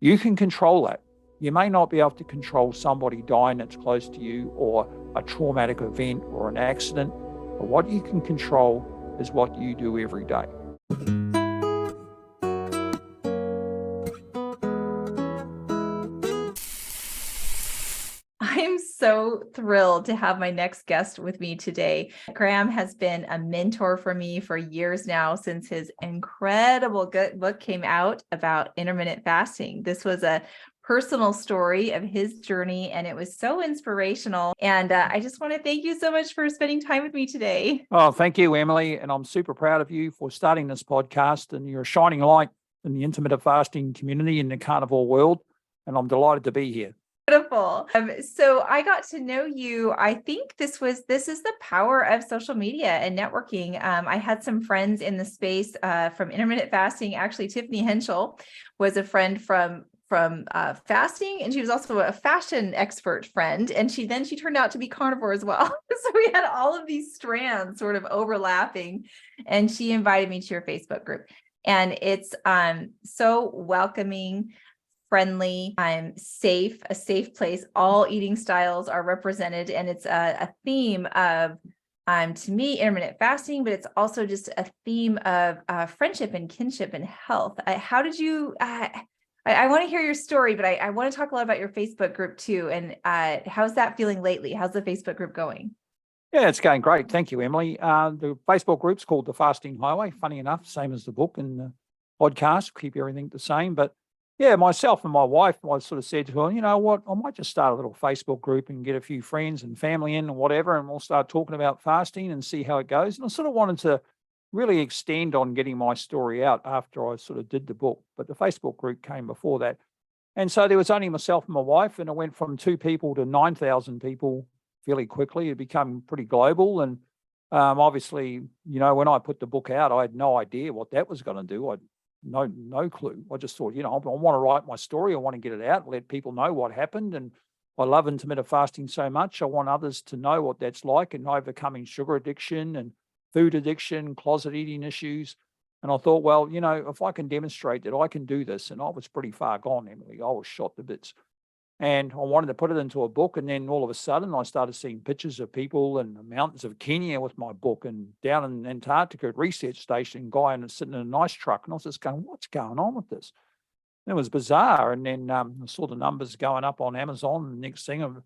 You can control that. You may not be able to control somebody dying that's close to you or a traumatic event or an accident, but what you can control is what you do every day. I'm so thrilled to have my next guest with me today. Graeme has been a mentor for me for years now, since his incredible good book came out about intermittent fasting. This was a personal story of his journey, and it was so inspirational. And I just want to thank you so much for spending time with me today. Oh, thank you, Emily. And I'm super proud of you for starting this podcast. And you're a shining light in the intermittent fasting community in the carnivore world. And I'm delighted to be here. Beautiful. So I got to know you. I think this is the power of social media and networking. I had some friends in the space from intermittent fasting. Actually, Tiffany Henschel was a friend from fasting, and she was also a fashion expert friend. And she turned out to be carnivore as well. So we had all of these strands sort of overlapping. And she invited me to her Facebook group, and it's so welcoming, friendly, safe, a safe place. All eating styles are represented, and it's a theme of, to me, intermittent fasting, but it's also just a theme of friendship and kinship and health. How did you? I want to hear your story, but I want to talk a lot about your Facebook group too. And how's that feeling lately? How's the Facebook group going? Yeah, it's going great. Thank you, Emily. The Facebook group's called The Fasting Highway. Funny enough, same as the book and the podcast, keep everything the same. But yeah, myself and my wife, I sort of said to her, you know what, I might just start a little Facebook group and get a few friends and family in and whatever, and we'll start talking about fasting and see how it goes. And I sort of wanted to really extend on getting my story out after I sort of did the book. But the Facebook group came before that. And so there was only myself and my wife, and it went from 2 people to 9,000 people fairly quickly. It became pretty global. And obviously, you know, when I put the book out, I had no idea what that was going to do. I no clue. I just thought, you know, I want to write my story. I want to get it out and let people know what happened. And I love intermittent fasting so much. I want others to know what that's like and overcoming sugar addiction and food addiction, closet eating issues. And I thought, well, you know, if I can demonstrate that I can do this, and I was pretty far gone, Emily, I was shot to bits. And I wanted to put it into a book. And then all of a sudden I started seeing pictures of people in the mountains of Kenya with my book, and down in Antarctica at research station, guy and sitting in a nice truck. And I was just going, what's going on with this? And it was bizarre. And then I saw the numbers going up on Amazon. And the next thing, I've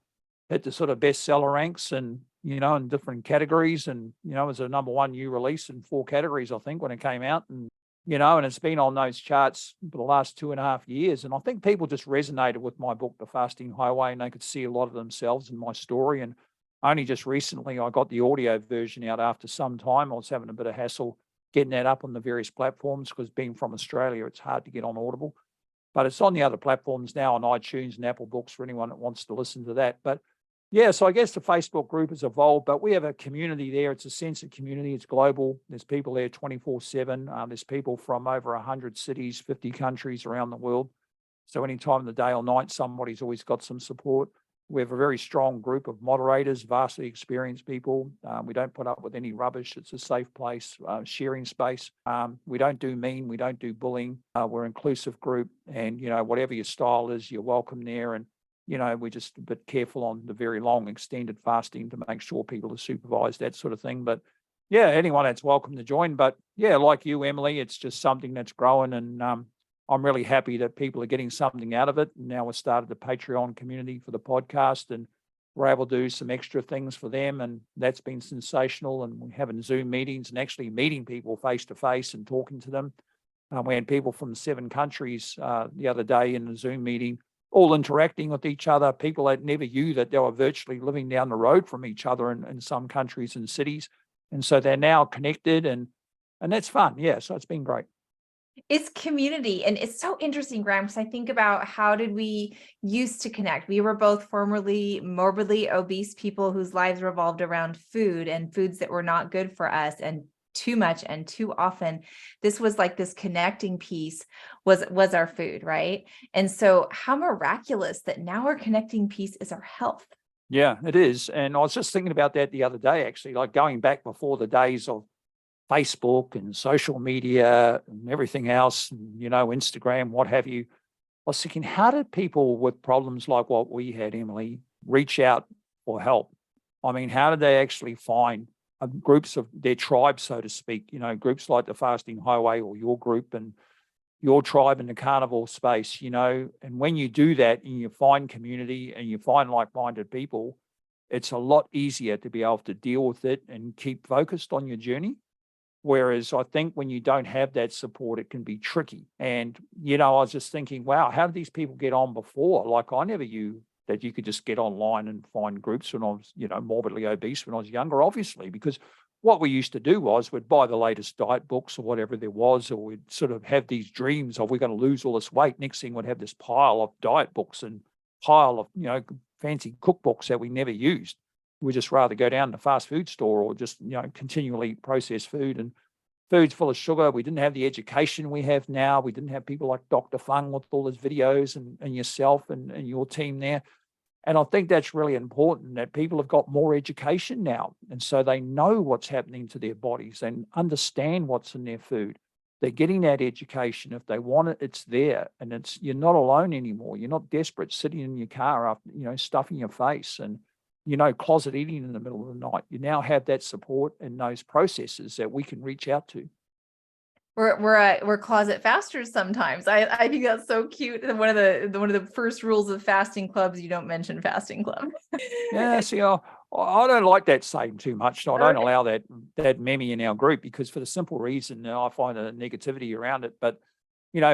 hit the sort of bestseller ranks, and, you know, in different categories. And, you know, it was a #1 new release in 4 categories, I think, when it came out. And, you know, and it's been on those charts for the last 2.5 years. And I think people just resonated with my book, The Fasting Highway, and they could see a lot of themselves in my story. And only just recently I got the audio version out after some time. I was having a bit of hassle getting that up on the various platforms because, being from Australia, it's hard to get on Audible. But it's on the other platforms now, on iTunes and Apple Books, for anyone that wants to listen to that. But yeah, so I guess the Facebook group has evolved, but we have a community there. It's a sense of community. It's global. There's people there 24/7. There's people from over 100 cities, 50 countries around the world. So any time of the day or night, somebody's always got some support. We have a very strong group of moderators, vastly experienced people. We don't put up with any rubbish. It's a safe place, sharing space. We don't do mean. We don't do bullying. We're an inclusive group. And, you know, whatever your style is, you're welcome there. And, you know, we're just a bit careful on the very long extended fasting to make sure people are supervised, that sort of thing. But yeah, anyone that's welcome to join. But yeah, like you, Emily, it's just something that's growing, and I'm really happy that people are getting something out of it. Now we've started the Patreon community for the podcast, and we're able to do some extra things for them, and that's been sensational. And we're having Zoom meetings and actually meeting people face to face and talking to them. We had people from 7 countries the other day in the Zoom meeting, all interacting with each other, people that never knew that they were virtually living down the road from each other in some countries and cities. And so they're now connected, and that's fun. Yeah, so it's been great. It's community. And it's so interesting, Graeme, because I think about, how did we used to connect? We were both formerly morbidly obese people whose lives revolved around food, and foods that were not good for us, and too much and too often. This was like this connecting piece was our food, right? And so how miraculous that now our connecting piece is our health. Yeah, it is. And I was just thinking about that the other day, actually, like going back before the days of Facebook and social media and everything else, and, you know, Instagram, what have you. was thinking, how did people with problems like what we had, Emily, reach out for help? I mean, how did they actually find groups of their tribe, so to speak, groups like the Fasting Highway or your group and your tribe in the carnivore space, and when you do that and you find community and you find like-minded people, it's a lot easier to be able to deal with it and keep focused on your journey. Whereas I think when you don't have that support, it can be tricky. And, I was just thinking, wow, how did these people get on before? Like I never knew that you could just get online and find groups when I was, morbidly obese when I was younger, obviously, because what we used to do was we'd buy the latest diet books or whatever there was, or we'd sort of have these dreams of we're going to lose all this weight. Next thing we'd have this pile of diet books and pile of, fancy cookbooks that we never used. We'd just rather go down to the fast food store or just, continually processed food and foods full of sugar. We didn't have the education we have now. We didn't have people like Dr. Fung with all his videos and yourself and your team there. And I think that's really important that people have got more education now. And so they know what's happening to their bodies and understand what's in their food. They're getting that education. If they want it, it's there. And you're not alone anymore. You're not desperate sitting in your car after, stuffing your face and, closet eating in the middle of the night. You now have that support and those processes that we can reach out to. We're closet fasters sometimes. I think that's so cute. And one of the first rules of fasting clubs, you don't mention fasting club. Yeah, see, I don't like that saying too much. I don't Okay. allow that meme in our group because for the simple reason I find a negativity around it. But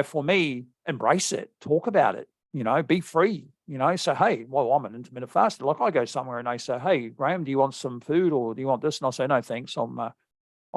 for me, embrace it, talk about it. Be free. Say, hey, well, I'm an intermittent faster. Like I go somewhere and they say, hey, Graeme, do you want some food or do you want this? And I say, no, thanks.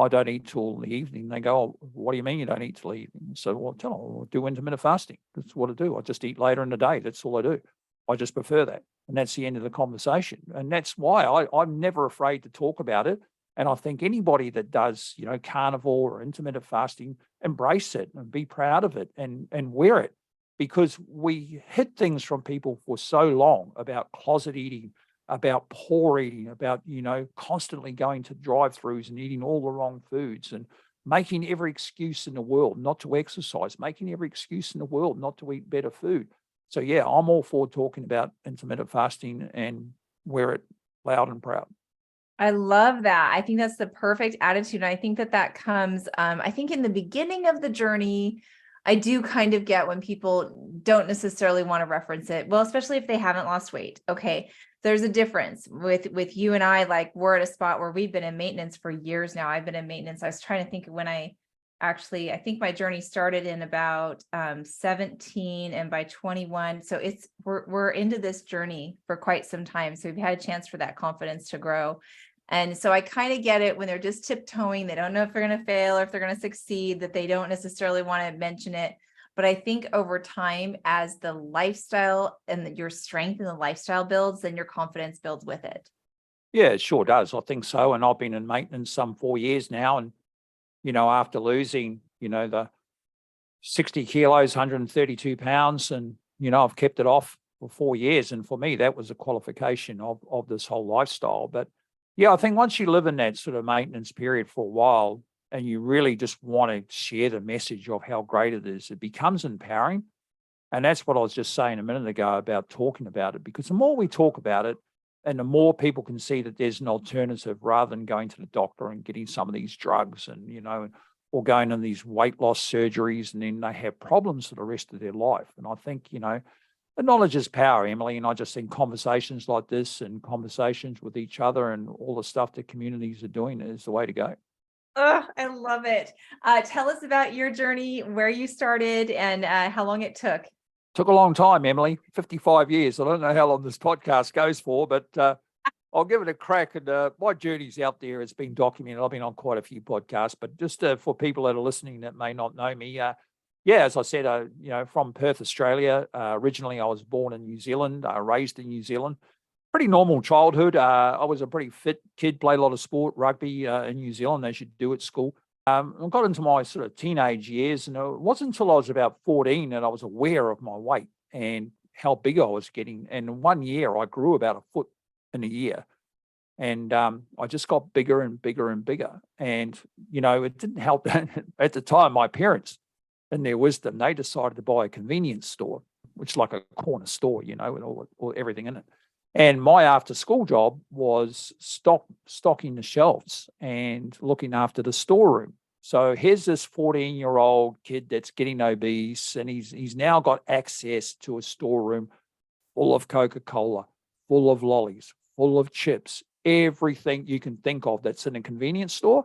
I don't eat till the evening. They go, oh, what do you mean you don't eat till the evening? So, well, tell them, I'll do intermittent fasting. That's what I do. I just eat later in the day. That's all I do. I just prefer that. And that's the end of the conversation. And that's why I'm never afraid to talk about it. And I think anybody that does, carnivore or intermittent fasting, embrace it and be proud of it and wear it. Because we hid things from people for so long about closet eating, about poor eating, about, constantly going to drive-throughs and eating all the wrong foods and making every excuse in the world not to exercise, making every excuse in the world not to eat better food. So, yeah, I'm all for talking about intermittent fasting and wear it loud and proud. I love that. I think that's the perfect attitude. And I think that comes, I think in the beginning of the journey, I do kind of get when people don't necessarily want to reference it. Well, especially if they haven't lost weight. Okay. There's a difference with you and I, like we're at a spot where we've been in maintenance for years now. I've been in maintenance. I was trying to think of when I think my journey started in about 17 and by 21. So we're into this journey for quite some time. So we've had a chance for that confidence to grow. And so I kind of get it when they're just tiptoeing. They don't know if they're going to fail or if they're going to succeed, that they don't necessarily want to mention it. But I think over time, as the lifestyle and your strength in the lifestyle builds, then your confidence builds with it. Yeah, it sure does. I think so. And I've been in maintenance some 4 years now. And, after losing, the 60 kilos, 132 pounds, and, I've kept it off for 4 years. And for me, that was a qualification of this whole lifestyle. But yeah, I think once you live in that sort of maintenance period for a while and you really just want to share the message of how great it is, it becomes empowering. And that's what I was just saying a minute ago about talking about it, because the more we talk about it and the more people can see that there's an alternative rather than going to the doctor and getting some of these drugs and, or going on these weight loss surgeries and then they have problems for the rest of their life. And I think, the knowledge is power, Emily, and I just think conversations like this and conversations with each other and all the stuff that communities are doing is the way to go. Oh, I love it. Tell us about your journey, where you started and how long it took. Took a long time, Emily, 55 years. I don't know how long this podcast goes for, but I'll give it a crack. And my journey's out there. It's been documented. I've been on quite a few podcasts, but just for people that are listening that may not know me, yeah, as I said, from Perth, Australia. Originally, I was born in New Zealand, raised in New Zealand. Pretty normal childhood. I was a pretty fit kid, played a lot of sport, rugby in New Zealand, as you do at school. I got into my sort of teenage years, and it wasn't until I was about 14 that I was aware of my weight and how big I was getting. And in 1 year, I grew about a foot in a year. And I just got bigger and bigger and bigger. And, it didn't help. At the time, my parents, in their wisdom, they decided to buy a convenience store. which is like a corner store, you know, with all everything in it. And my after school job was stocking the shelves and looking after the storeroom. So here's this 14-year-old kid that's getting obese, and he's now got access to a storeroom full of Coca-Cola, full of lollies, full of chips, everything you can think of that's in a convenience store,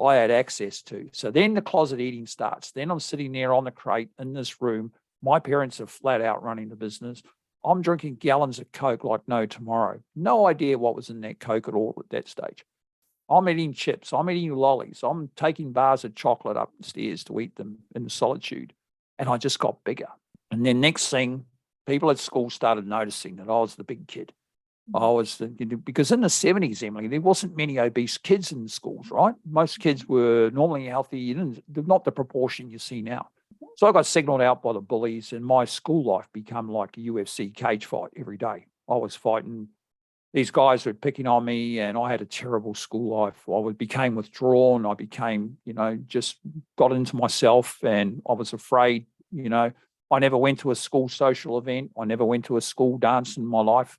I had access to. So then the closet eating starts. Then I'm sitting there on the crate in this room. My parents are flat out running the business. I'm drinking gallons of Coke like no tomorrow. No idea what was in that Coke at all at that stage. I'm eating chips. I'm eating lollies. I'm taking bars of chocolate upstairs to eat them in solitude. And I just got bigger. And then next thing, people at school started noticing that I was the big kid. I was, because in the 70s, Emily, there wasn't many obese kids in the schools, right? Most kids were normally healthy, not the proportion you see now. So I got signaled out by the bullies, and my school life became like a UFC cage fight every day. I was fighting. These guys were picking on me, and I had a terrible school life. I became withdrawn. I became, just got into myself, and I was afraid, I never went to a school social event. I never went to a school dance in my life.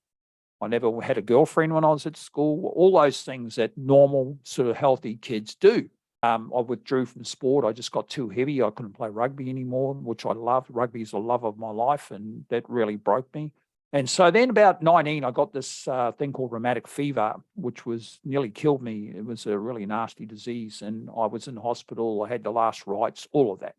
I never had a girlfriend when I was at school. All those things that normal sort of healthy kids do. I withdrew from sport. I just got too heavy. I couldn't play rugby anymore, which I loved. Rugby is the love of my life, and that really broke me. And so then about 19, I got this thing called rheumatic fever, which nearly killed me. It was a really nasty disease, and I was in hospital. I had the last rites, all of that.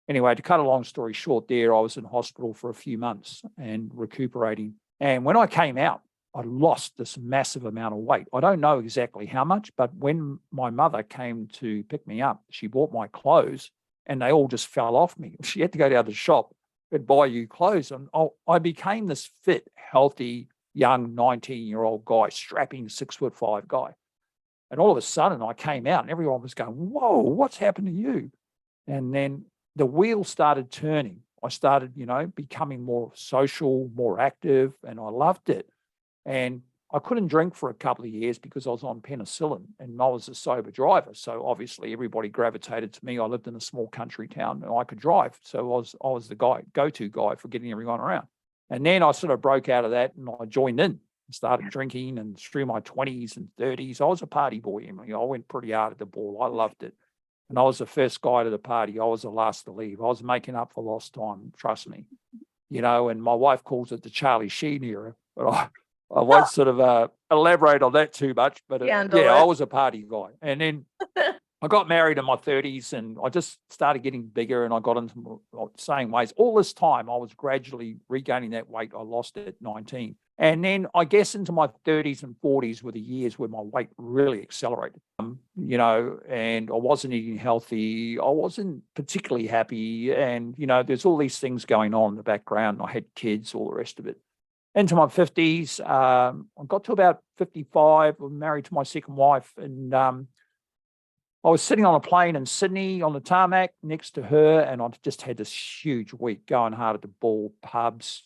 Anyway, to cut a long story short there, I was in hospital for a few months and recuperating. And when I came out, I lost this massive amount of weight. I don't know exactly how much, but when my mother came to pick me up, she bought my clothes and they all just fell off me. She had to go down to the shop and buy you clothes. And I became this fit, healthy, young 19-year-old guy, strapping 6'5" guy. And all of a sudden I came out and everyone was going, whoa, what's happened to you? And then the wheel started turning. I started, becoming more social, more active, and I loved it. And I couldn't drink for a couple of years because I was on penicillin and I was a sober driver. So obviously everybody gravitated to me. I lived in a small country town and I could drive. So I was the go-to guy for getting everyone around. And then I sort of broke out of that and I joined in and started drinking, and through my 20s and 30s, I was a party boy, Emily. I went pretty hard at the ball. I loved it. And I was the first guy to the party. I was the last to leave. I was making up for lost time, trust me. And my wife calls it the Charlie Sheen era, but I won't sort of elaborate on that too much, but I was a party guy. And then I got married in my 30s and I just started getting bigger and I got into same ways. All this time, I was gradually regaining that weight I lost at 19. And then I guess into my 30s and 40s were the years where my weight really accelerated, and I wasn't eating healthy. I wasn't particularly happy. And, there's all these things going on in the background. I had kids, all the rest of it. Into my 50s, I got to about 55. I'm married to my second wife, and I was sitting on a plane in Sydney on the tarmac next to her, and I just had this huge week going hard at the ball, pubs,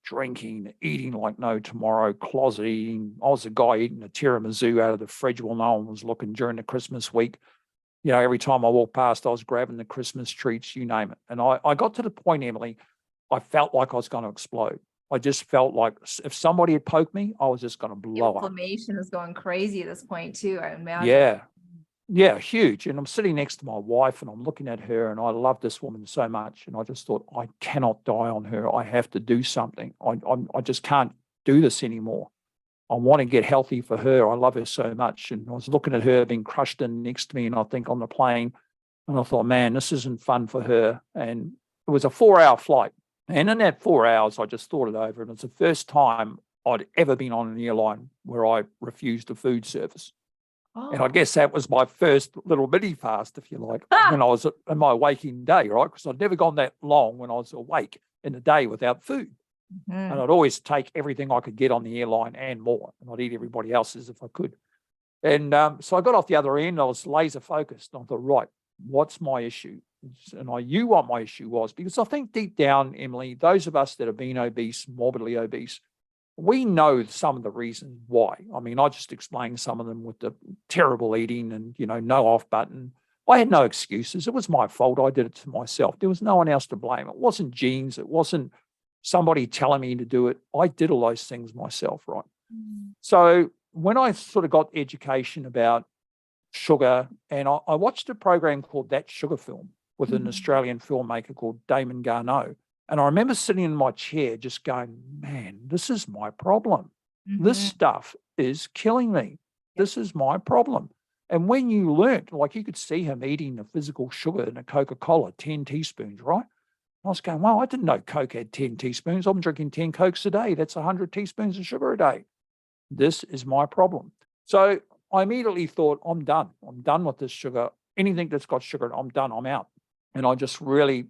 drinking, eating like no tomorrow, closet eating. I was a guy eating a tiramisu out of the fridge while no one was looking during the Christmas week. Every time I walked past, I was grabbing the Christmas treats, you name it. And I got to the point, Emily, I felt like I was going to explode. I just felt like if somebody had poked me, I was just going to blow up. Inflammation is going crazy at this point too, I imagine. Yeah, huge. And I'm sitting next to my wife and I'm looking at her and I love this woman so much. And I just thought, I cannot die on her. I have to do something. I just can't do this anymore. I want to get healthy for her. I love her so much. And I was looking at her being crushed in next to me, and I think on the plane, and I thought, man, this isn't fun for her. And it was a 4-hour flight. And in that 4 hours, I just thought it over. And it's the first time I'd ever been on an airline where I refused a food service. Oh. And I guess that was my first little mini fast, if you like, when I was in my waking day, right? Because I'd never gone that long when I was awake in the day without food. Mm-hmm. And I'd always take everything I could get on the airline and more. And I'd eat everybody else's if I could. And so I got off the other end. I was laser focused. And I thought, right, what's my issue? And I knew what my issue was, because I think deep down, Emily, those of us that have been obese, morbidly obese, we know some of the reasons why. I mean, I just explained some of them with the terrible eating and, no off button. I had no excuses. It was my fault. I did it to myself. There was no one else to blame. It wasn't genes. It wasn't somebody telling me to do it. I did all those things myself, right? Mm. So when I sort of got education about sugar, and I watched a program called That Sugar Film with an Australian filmmaker called Damon Garneau. And I remember sitting in my chair just going, man, this is my problem. This stuff is killing me. This is my problem. And when you learnt, like you could see him eating the physical sugar in a Coca-Cola, 10 teaspoons, right? I was going, wow, I didn't know Coke had 10 teaspoons. I'm drinking 10 Cokes a day. That's 100 teaspoons of sugar a day. This is my problem. So I immediately thought, I'm done. I'm done with this sugar. Anything that's got sugar, I'm done. I'm out. And I just really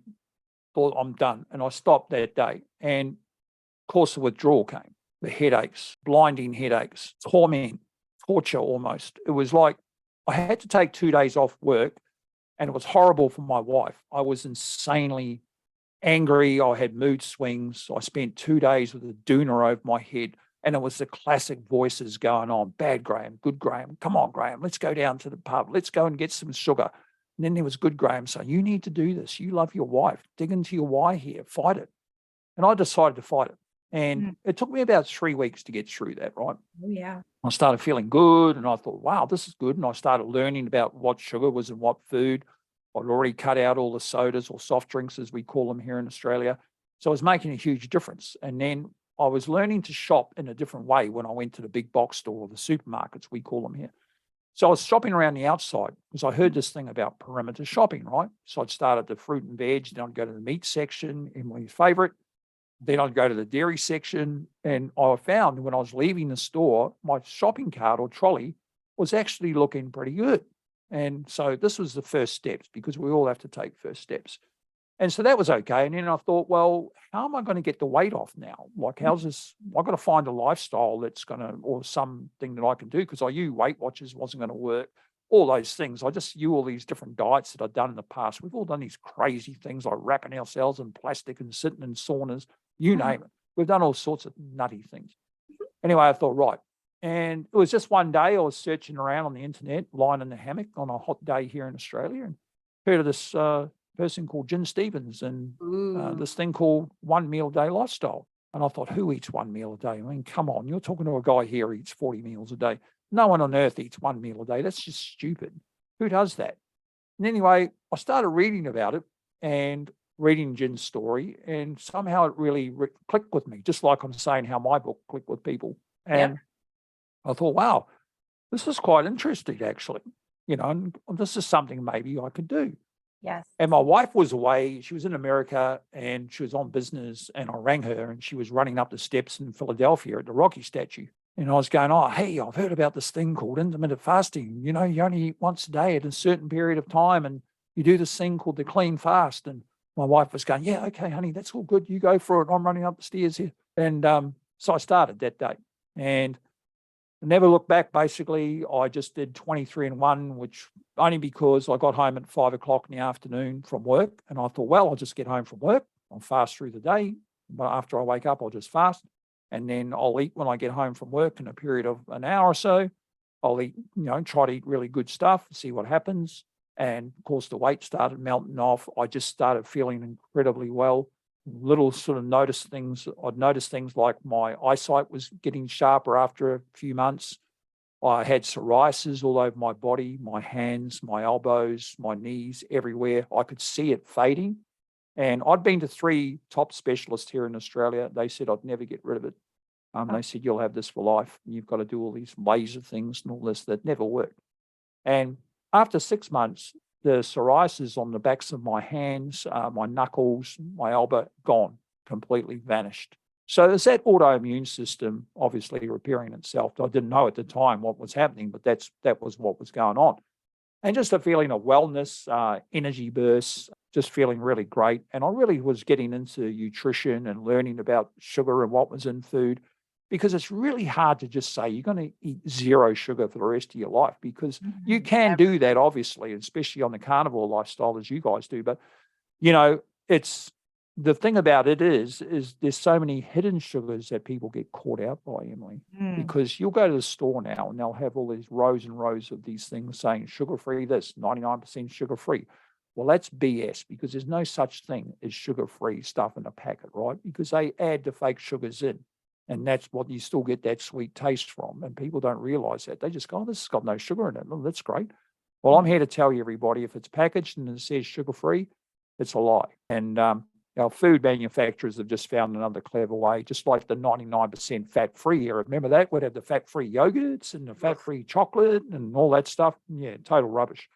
thought, I'm done. And I stopped that day. And of course, the withdrawal came, the headaches, blinding headaches, torment, torture almost. It was like I had to take 2 days off work, and it was horrible for my wife. I was insanely angry. I had mood swings. I spent 2 days with a doona over my head. And it was the classic voices going on, bad Graeme, good Graeme, come on, Graeme, let's go down to the pub, let's go and get some sugar. And then there was good Graeme saying, you need to do this. You love your wife. Dig into your why here, fight it. And I decided to fight it. And it took me about 3 weeks to get through that, right? Oh, yeah. I started feeling good, and I thought, wow, this is good. And I started learning about what sugar was in what food. I'd already cut out all the sodas or soft drinks, as we call them here in Australia. So it was making a huge difference. And then I was learning to shop in a different way when I went to the big box store or the supermarkets, we call them here. So I was shopping around the outside because I heard this thing about perimeter shopping, right? So I'd start at the fruit and veg, then I'd go to the meat section, Emily's favorite. Then I'd go to the dairy section. And I found when I was leaving the store, my shopping cart or trolley was actually looking pretty good. And so this was the first steps, because we all have to take first steps. And so that was okay. And then I thought, well, how am I going to get the weight off now? Like, how's this? I've got to find a lifestyle that's going to, or something that I can do, because I knew Weight Watchers wasn't going to work, all those things. I just knew all these different diets that I'd done in the past. We've all done these crazy things like wrapping ourselves in plastic and sitting in saunas, you name it. We've done all sorts of nutty things. Anyway, I thought, right. And it was just one day I was searching around on the internet, lying in the hammock on a hot day here in Australia, and heard of this person called Jen Stevens and this thing called 1 meal a day lifestyle. And I thought, who eats 1 meal a day? I mean, come on, you're talking to a guy here who eats 40 meals a day. No one on earth eats 1 meal a day. That's just stupid. Who does that? And anyway, I started reading about it and reading Jen's story, and somehow it really clicked with me, just like I'm saying how my book clicked with people. And I thought, wow, this is quite interesting, actually. You know, and this is something maybe I could do. Yes. And my wife was away. She was in America and she was on business, and I rang her and she was running up the steps in Philadelphia at the Rocky statue. And I was going, oh, hey, I've heard about this thing called intermittent fasting. You know, you only eat once a day at a certain period of time, and you do this thing called the clean fast. And my wife was going, yeah, okay, honey, that's all good. You go for it. I'm running up the stairs here. And so I started that day. And never looked back, basically. I just did 23-1, which only because I got home at 5 o'clock in the afternoon from work. And I thought, well, I'll just get home from work. I'll fast through the day. But after I wake up, I'll just fast. And then I'll eat when I get home from work in a period of an hour or so. I'll eat, try to eat really good stuff, see what happens. And of course, the weight started melting off. I just started feeling incredibly well. Little sort of I'd noticed things like my eyesight was getting sharper after a few months. I had psoriasis all over my body, my hands, my elbows, my knees, everywhere. I could see it fading. And I'd been to 3 top specialists here in Australia. They said I'd never get rid of it. They said, you'll have this for life. You've got to do all these laser things and all this that never worked. And after 6 months, the psoriasis on the backs of my hands, my knuckles, my elbow, gone, completely vanished. So there's that autoimmune system obviously repairing itself. I didn't know at the time what was happening, but that was what was going on. And just a feeling of wellness, energy bursts, just feeling really great. And I really was getting into nutrition and learning about sugar and what was in food, because it's really hard to just say you're going to eat 0 sugar for the rest of your life, because you can do that, obviously, especially on the carnivore lifestyle as you guys do. But, it's the thing about it is there's so many hidden sugars that people get caught out by, Emily, because you'll go to the store now and they'll have all these rows and rows of these things saying sugar-free this, 99% sugar-free. Well, that's BS, because there's no such thing as sugar-free stuff in a packet, right? Because they add the fake sugars in, and that's what you still get that sweet taste from. And people don't realize that. They just go, oh, this has got no sugar in it. Oh, that's great. Well, I'm here to tell you, everybody, if it's packaged and it says sugar-free, it's a lie. And our food manufacturers have just found another clever way, just like the 99% fat-free era. Remember that? We'd have the fat-free yogurts and the fat-free chocolate and all that stuff. Yeah, total rubbish.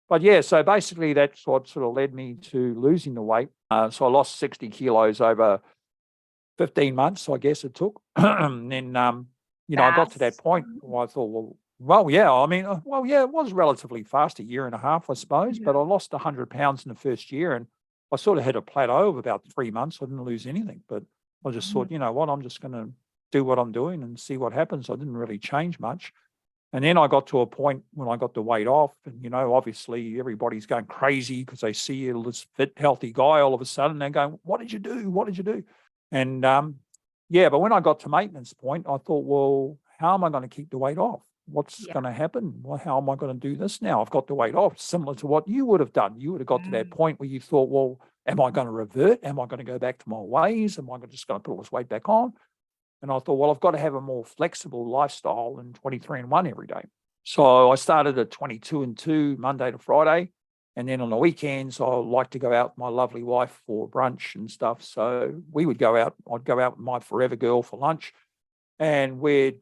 But yeah, so basically that's what sort of led me to losing the weight. So I lost 60 kilos over 15 months, I guess it took. And then, I got to that point where I thought, yeah, it was relatively fast, a year and a half, I suppose, but I lost 100 pounds in the first year, and I sort of hit a plateau of about 3 months. I didn't lose anything, but I just thought, you know what, I'm just going to do what I'm doing and see what happens. I didn't really change much. And then I got to a point when I got the weight off, and, obviously everybody's going crazy because they see you, this fit, healthy guy, all of a sudden they're going, what did you do? What did you do? And but when I got to maintenance point, I thought, well, how am I going to keep the weight off? What's going to happen? Well, how am I going to do this now? I've got the weight off, similar to what you would have done. You would have got to that point where you thought, well, am I going to revert? Am I going to go back to my ways? Am I just going to put all this weight back on? And I thought, well, I've got to have a more flexible lifestyle than 23 and 1 every day. So I started at 22 and 2, Monday to Friday. And then on the weekends, I like to go out with my lovely wife for brunch and stuff. So we would go out. I'd go out with my forever girl for lunch, and we'd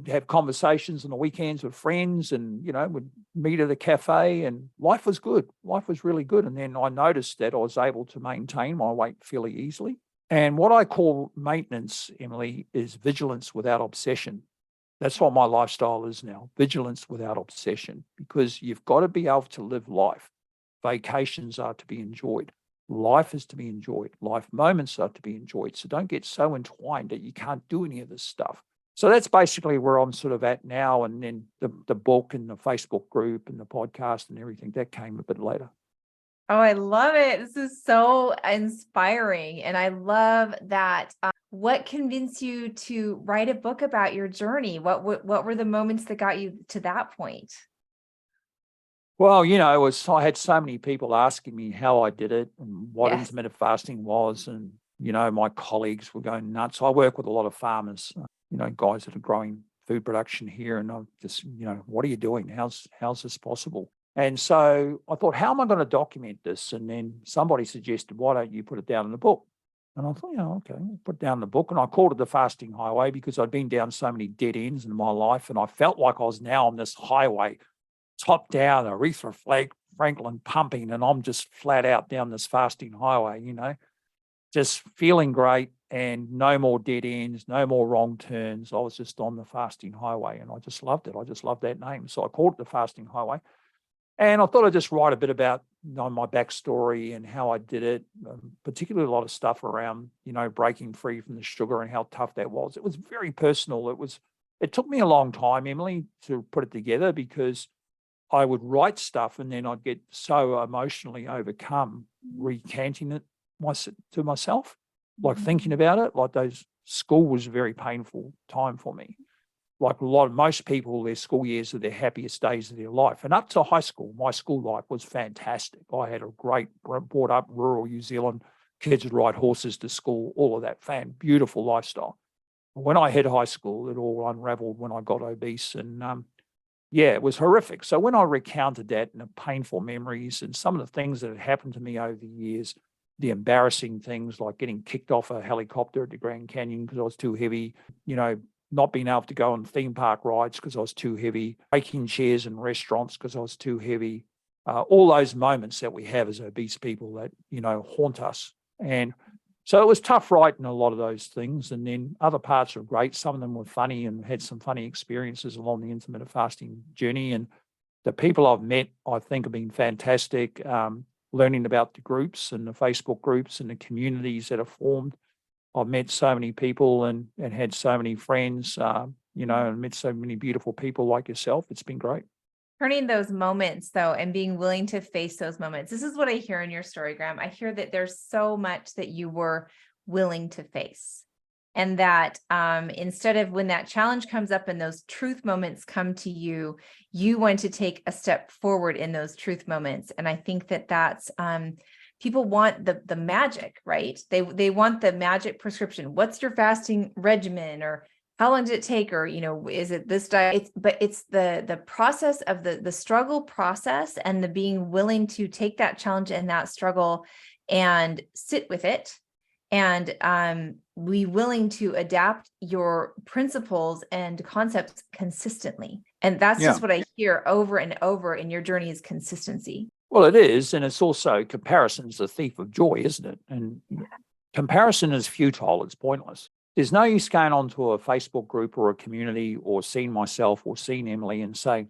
have conversations on the weekends with friends, and, we'd meet at a cafe, and life was good. Life was really good. And then I noticed that I was able to maintain my weight fairly easily. And what I call maintenance, Emily, is vigilance without obsession. That's what my lifestyle is now, vigilance without obsession, because you've got to be able to live life. Vacations are to be enjoyed. Life is to be enjoyed. Life moments are to be enjoyed. So don't get so entwined that you can't do any of this stuff. So that's basically where I'm sort of at now. And then the book and the Facebook group and the podcast and everything, that came a bit later. Oh, I love it. This is so inspiring. And I love that. What convinced you to write a book about your journey? What were the moments that got you to that point? Well, I had so many people asking me how I did it and what intermittent fasting was. And, my colleagues were going nuts. I work with a lot of farmers, guys that are growing food production here. And I'm just, what are you doing? How's this possible? And so I thought, how am I going to document this? And then somebody suggested, why don't you put it down in the book? And I thought, okay, I'll put it down in the book. And I called it the Fasting Highway because I'd been down so many dead ends in my life. And I felt like I was now on this highway, top down, Aretha Franklin pumping. And I'm just flat out down this fasting highway, just feeling great, and no more dead ends, no more wrong turns. I was just on the fasting highway, and I just loved it. I just loved that name. So I called it the Fasting Highway. And I thought I'd just write a bit about my backstory and how I did it, particularly a lot of stuff around, breaking free from the sugar and how tough that was. It was very personal. It took me a long time, Emily, to put it together, because I would write stuff and then I'd get so emotionally overcome recanting it to myself, like thinking about it. Like school was a very painful time for me. Like most people, their school years are their happiest days of their life. And up to high school, my school life was fantastic. I had a great, brought up rural New Zealand, kids would ride horses to school, all of that beautiful lifestyle. When I hit high school, it all unraveled when I got obese, and it was horrific. So when I recounted that and the painful memories and some of the things that had happened to me over the years, the embarrassing things like getting kicked off a helicopter at the Grand Canyon because I was too heavy, not being able to go on theme park rides because I was too heavy, breaking chairs in restaurants because I was too heavy, all those moments that we have as obese people that, haunt us. And so it was tough writing a lot of those things. And then other parts were great. Some of them were funny and had some funny experiences along the intermittent fasting journey. And the people I've met, I think, have been fantastic. Learning about the groups and the Facebook groups and the communities that are formed. I've met so many people and had so many friends, and met so many beautiful people like yourself. It's been great. Turning those moments, though, and being willing to face those moments. This is what I hear in your story, Graeme. I hear that there's so much that you were willing to face. And that instead of when that challenge comes up and those truth moments come to you, you want to take a step forward in those truth moments. And I think that that's people want the magic, right? They want the magic prescription. What's your fasting regimen, or how long did it take, or is it this diet? It's the process of the struggle process, and the being willing to take that challenge and that struggle and sit with it, and be willing to adapt your principles and concepts consistently. And that's just what I hear over and over in your journey, is consistency. Well, it is. And it's also, comparison's the thief of joy, isn't it? And comparison is futile. It's pointless. There's no use going onto a Facebook group or a community or seeing myself or seeing Emily and saying,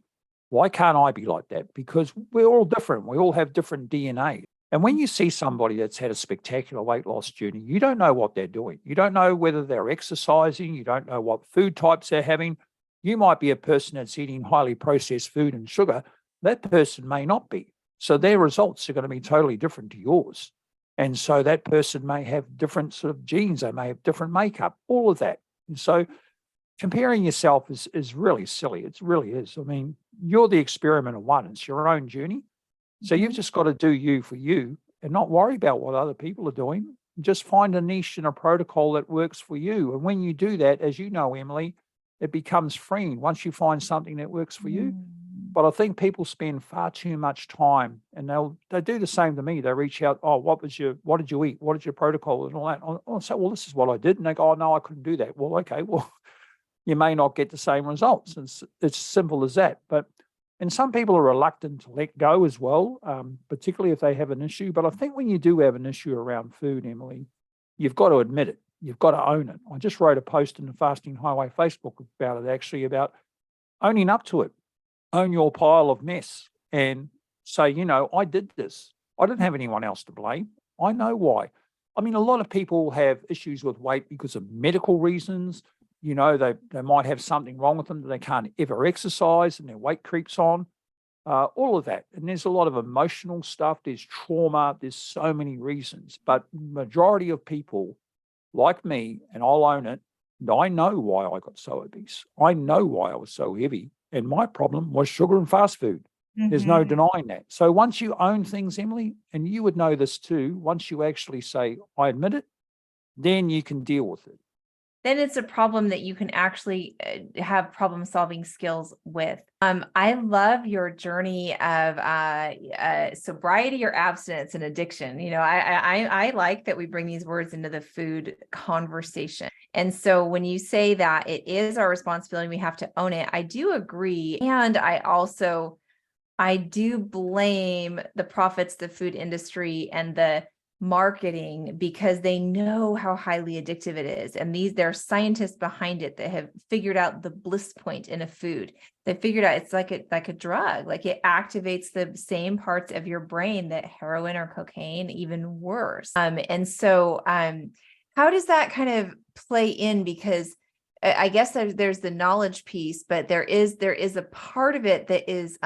why can't I be like that? Because we're all different. We all have different DNA. And when you see somebody that's had a spectacular weight loss journey, you don't know what they're doing. You don't know whether they're exercising. You don't know what food types they're having. You might be a person that's eating highly processed food and sugar. That person may not be. So their results are going to be totally different to yours. And so that person may have different sort of genes. They may have different makeup, all of that. And so comparing yourself is really silly. It really is. I mean, you're the experiment of one. It's your own journey. So you've just got to do you for you and not worry about what other people are doing. Just find a niche and a protocol that works for you. And when you do that, as you know, Emily, it becomes freeing once you find something that works for you. But I think people spend far too much time, and they do the same to me. They reach out, oh, what did you eat? What is your protocol and all that? I'll say, well, this is what I did. And they go, oh, no, I couldn't do that. Well, okay, well, you may not get the same results. It's simple as that. And some people are reluctant to let go as well, particularly if they have an issue. But I think when you do have an issue around food, Emily, you've got to admit it. You've got to own it. I just wrote a post in the Fasting Highway Facebook about it, actually, about owning up to it. Own your pile of mess and say, I did this. I didn't have anyone else to blame. I know why. I mean, a lot of people have issues with weight because of medical reasons. They might have something wrong with them that they can't ever exercise and their weight creeps on, all of that. And there's a lot of emotional stuff. There's trauma. There's so many reasons. But majority of people like me, and I'll own it, I know why I got so obese. I know why I was so heavy. And my problem was sugar and fast food. There's no denying that. So once you own things, Emily, and you would know this too, once you actually say, I admit it, then you can deal with it. Then it's a problem that you can actually have problem solving skills with. I love your journey of sobriety or abstinence and addiction. I like that we bring these words into the food conversation. And so when you say that it is our responsibility, we have to own it, I do agree. And I do blame the profits, the food industry, and the marketing, because they know how highly addictive it is. And there are scientists behind it that have figured out the bliss point in a food. They figured out it's like a drug, like it activates the same parts of your brain that heroin or cocaine, even worse. And so how does that kind of play in? Because I guess there's the knowledge piece, but there is a part of it that is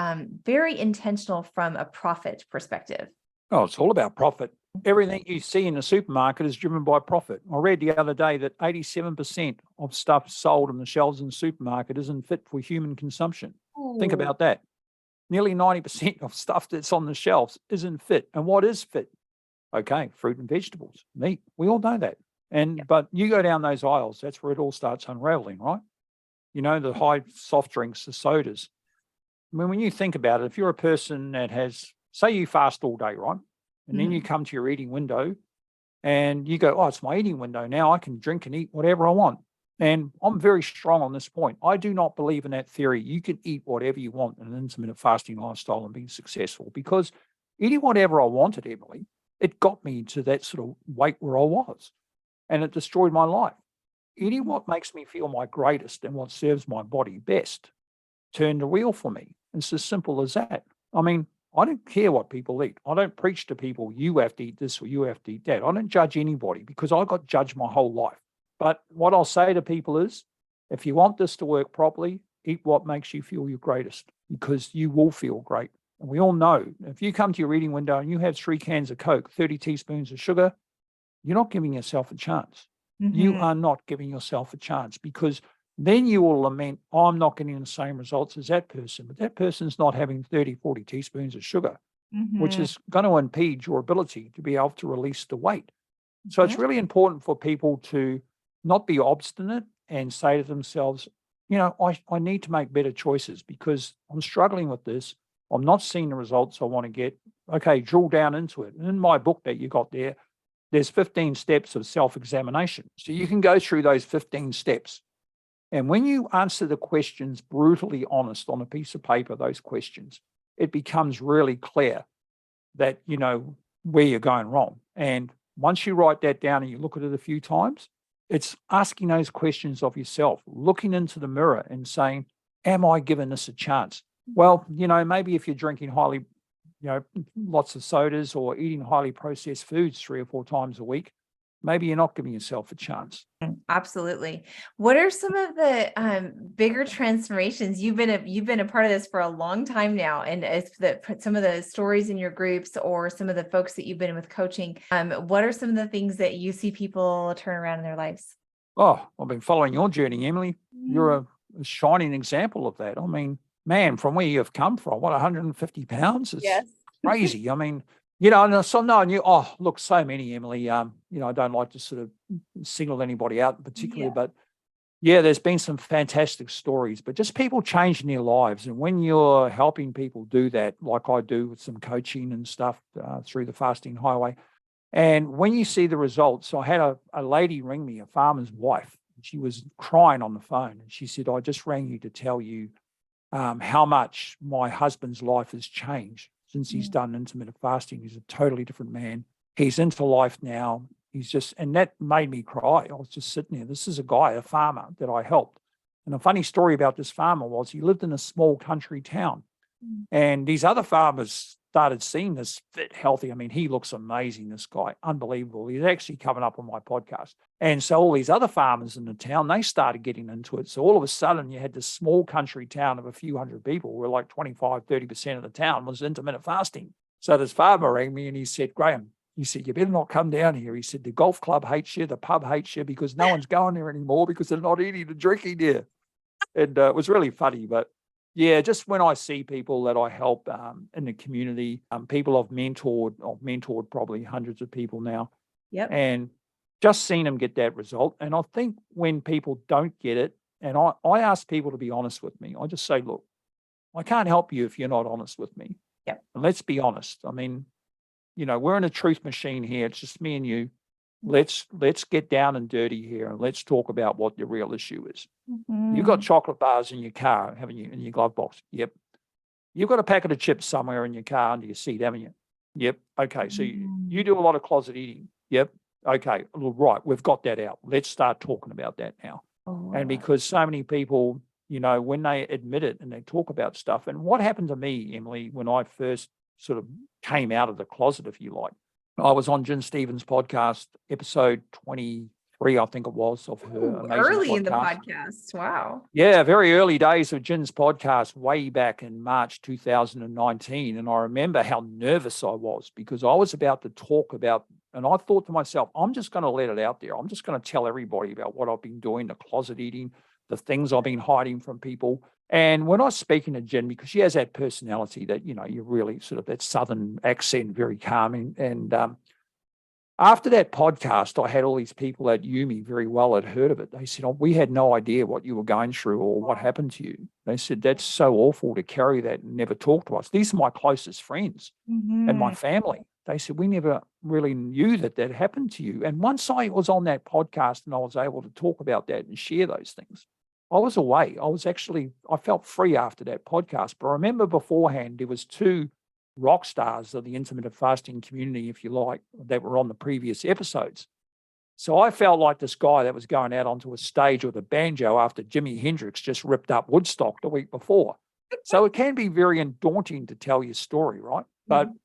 very intentional from a profit perspective. Oh, it's all about profit. Everything you see in the supermarket is driven by profit. I read the other day that 87% of stuff sold on the shelves in the supermarket isn't fit for human consumption. Ooh. Think about that. Nearly 90% of stuff that's on the shelves isn't fit. And what is fit? Okay, fruit and vegetables, meat. We all know that. But you go down those aisles, that's where it all starts unraveling, right? The high soft drinks, the sodas. I mean, when you think about it, if you're a person that has, say you fast all day, right? And then you come to your eating window and you go, oh, it's my eating window now. I can drink and eat whatever I want. And I'm very strong on this point. I do not believe in that theory. You can eat whatever you want in an intermittent fasting lifestyle and be successful, because eating whatever I wanted, Emily, it got me to that sort of weight where I was, and it destroyed my life. Eating what makes me feel my greatest and what serves my body best turned the wheel for me. It's as simple as that. I mean, I don't care what people eat. I don't preach to people, you have to eat this or you have to eat that. I don't judge anybody, because I got judged my whole life. But what I'll say to people is, if you want this to work properly, eat what makes you feel your greatest, because you will feel great. And we all know, if you come to your eating window and you have 3 cans of Coke, 30 teaspoons of sugar, you're not giving yourself a chance. you Mhm. are not giving yourself a chance, because then you will lament, I'm not getting the same results as that person, but that person's not having 30, 40 teaspoons of sugar, which Mhm. is going to impede your ability to be able to release the weight. So it's Mhm. really important for people to not be obstinate and say to themselves, I need to make better choices because I'm struggling with this. I'm not seeing the results I want to get. Okay, drill down into it. And in my book that you got there, there's 15 steps of self-examination. So you can go through those 15 steps. And when you answer the questions brutally honest on a piece of paper, those questions, it becomes really clear that you know where you're going wrong. And once you write that down and you look at it a few times, it's asking those questions of yourself, looking into the mirror and saying, am I giving this a chance? Well, maybe if you're drinking lots of sodas or eating highly processed foods 3 or 4 times a week, maybe you're not giving yourself a chance. Absolutely. What are some of the bigger transformations? You've been a part of this for a long time now, and some of the stories in your groups or some of the folks that you've been with coaching. What are some of the things that you see people turn around in their lives? Oh, I've been following your journey, Emily. You're a shining example of that. I mean, man, from where you've come from, what, 150 pounds? It's Yes. crazy. I mean, and so no, and look, so many, Emily. I don't like to sort of single anybody out in particular, Yeah. but yeah, there's been some fantastic stories, but just people changing their lives. And when you're helping people do that, like I do with some coaching and stuff through the Fasting Highway, and when you see the results, I had a lady ring me, a farmer's wife. She was crying on the phone. And she said, I just rang you to tell you how much my husband's life has changed since he's Mm. done intermittent fasting. He's a totally different man. He's into life now. And that made me cry. I was just sitting there. This is a guy, a farmer that I helped. And a funny story about this farmer was he lived in a small country town. Mm. And these other farmers started seeing this fit, healthy. I mean, he looks amazing, this guy, unbelievable. He's actually coming up on my podcast. And so all these other farmers in the town, they started getting into it. So all of a sudden you had this small country town of a few hundred people where like 25, 30% of the town was intermittent fasting. So this farmer rang me and he said, Graeme, he said, you better not come down here. He said, the golf club hates you, the pub hates you because no one's going there anymore because they're not eating and drinking there. And it was really funny, but yeah, just when I see people that I help in the community, people I've mentored probably hundreds of people now, Yep. and just seeing them get that result. And I think when people don't get it, and I ask people to be honest with me, I just say, look, I can't help you if you're not honest with me. Yep. And let's be honest. I mean, we're in a truth machine here. It's just me and you. Let's get down and dirty here and let's talk about what the real issue is. You've got Mhm. chocolate bars in your car, haven't you, in your glove box? Yep. You've got a packet of chips somewhere in your car under your seat, haven't you? Yep. Okay. So you Mhm. do a lot of closet eating. Yep. Okay. Well, right. We've got that out. Let's start talking about that now. And Oh. because so many people, when they admit it and they talk about stuff, and what happened to me, Emily, when I first sort of came out of the closet, if you like, I was on Jen Stevens' podcast, episode 23, I think it was, of her Ooh, amazing early in the podcast. podcast. Wow. Yeah, very early days of Jin's podcast, way back in March 2019. And I remember how nervous I was because I was about to talk about, and I thought to myself, I'm just going to let it out there. I'm just going to tell everybody about what I've been doing, the closet eating, the things I've been hiding from people. And when I was speaking to Jin, because she has that personality that, you really sort of that Southern accent, very calming. And after that podcast, I had all these people that knew me very well had heard of it. They said, oh, we had no idea what you were going through or what happened to you. They said, that's so awful to carry that and never talk to us. These are my closest friends and my Mhm. family. They said, we never really knew that happened to you. And once I was on that podcast and I was able to talk about that and share those things, I was away. I felt free after that podcast. But I remember beforehand, there was two rock stars of the intermittent fasting community, if you like, that were on the previous episodes. So I felt like this guy that was going out onto a stage with a banjo after Jimi Hendrix just ripped up Woodstock the week before. So it can be very daunting to tell your story, right? But Mhm.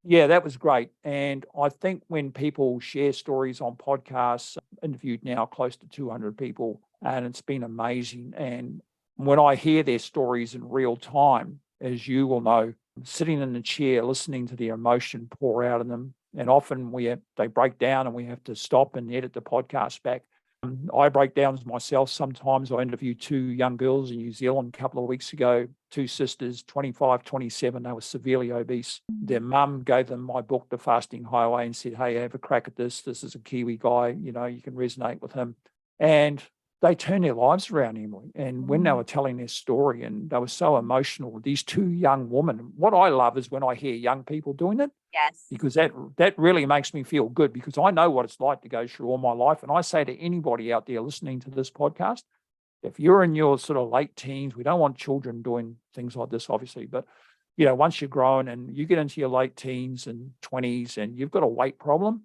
yeah, that was great. And I think when people share stories on podcasts, interviewed now close to 200 people, and it's been amazing. And when I hear their stories in real time, as you will know, sitting in the chair, listening to the emotion pour out of them, and often they break down and we have to stop and edit the podcast back. I break downs myself sometimes. I interviewed 2 young girls in New Zealand a couple of weeks ago, 2 sisters, 25, 27. They were severely obese. Their mum gave them my book, The Fasting Highway, and said, hey, have a crack at this. This is a Kiwi guy. You can resonate with him. And they turned their lives around, Emily. And when they were telling their story, and they were so emotional, these 2 young women, what I love is when I hear young people doing it. Yes. Because that really makes me feel good, because I know what it's like to go through all my life. And I say to anybody out there listening to this podcast, if you're in your sort of late teens, we don't want children doing things like this, obviously, but once you're grown and you get into your late teens and 20s and you've got a weight problem,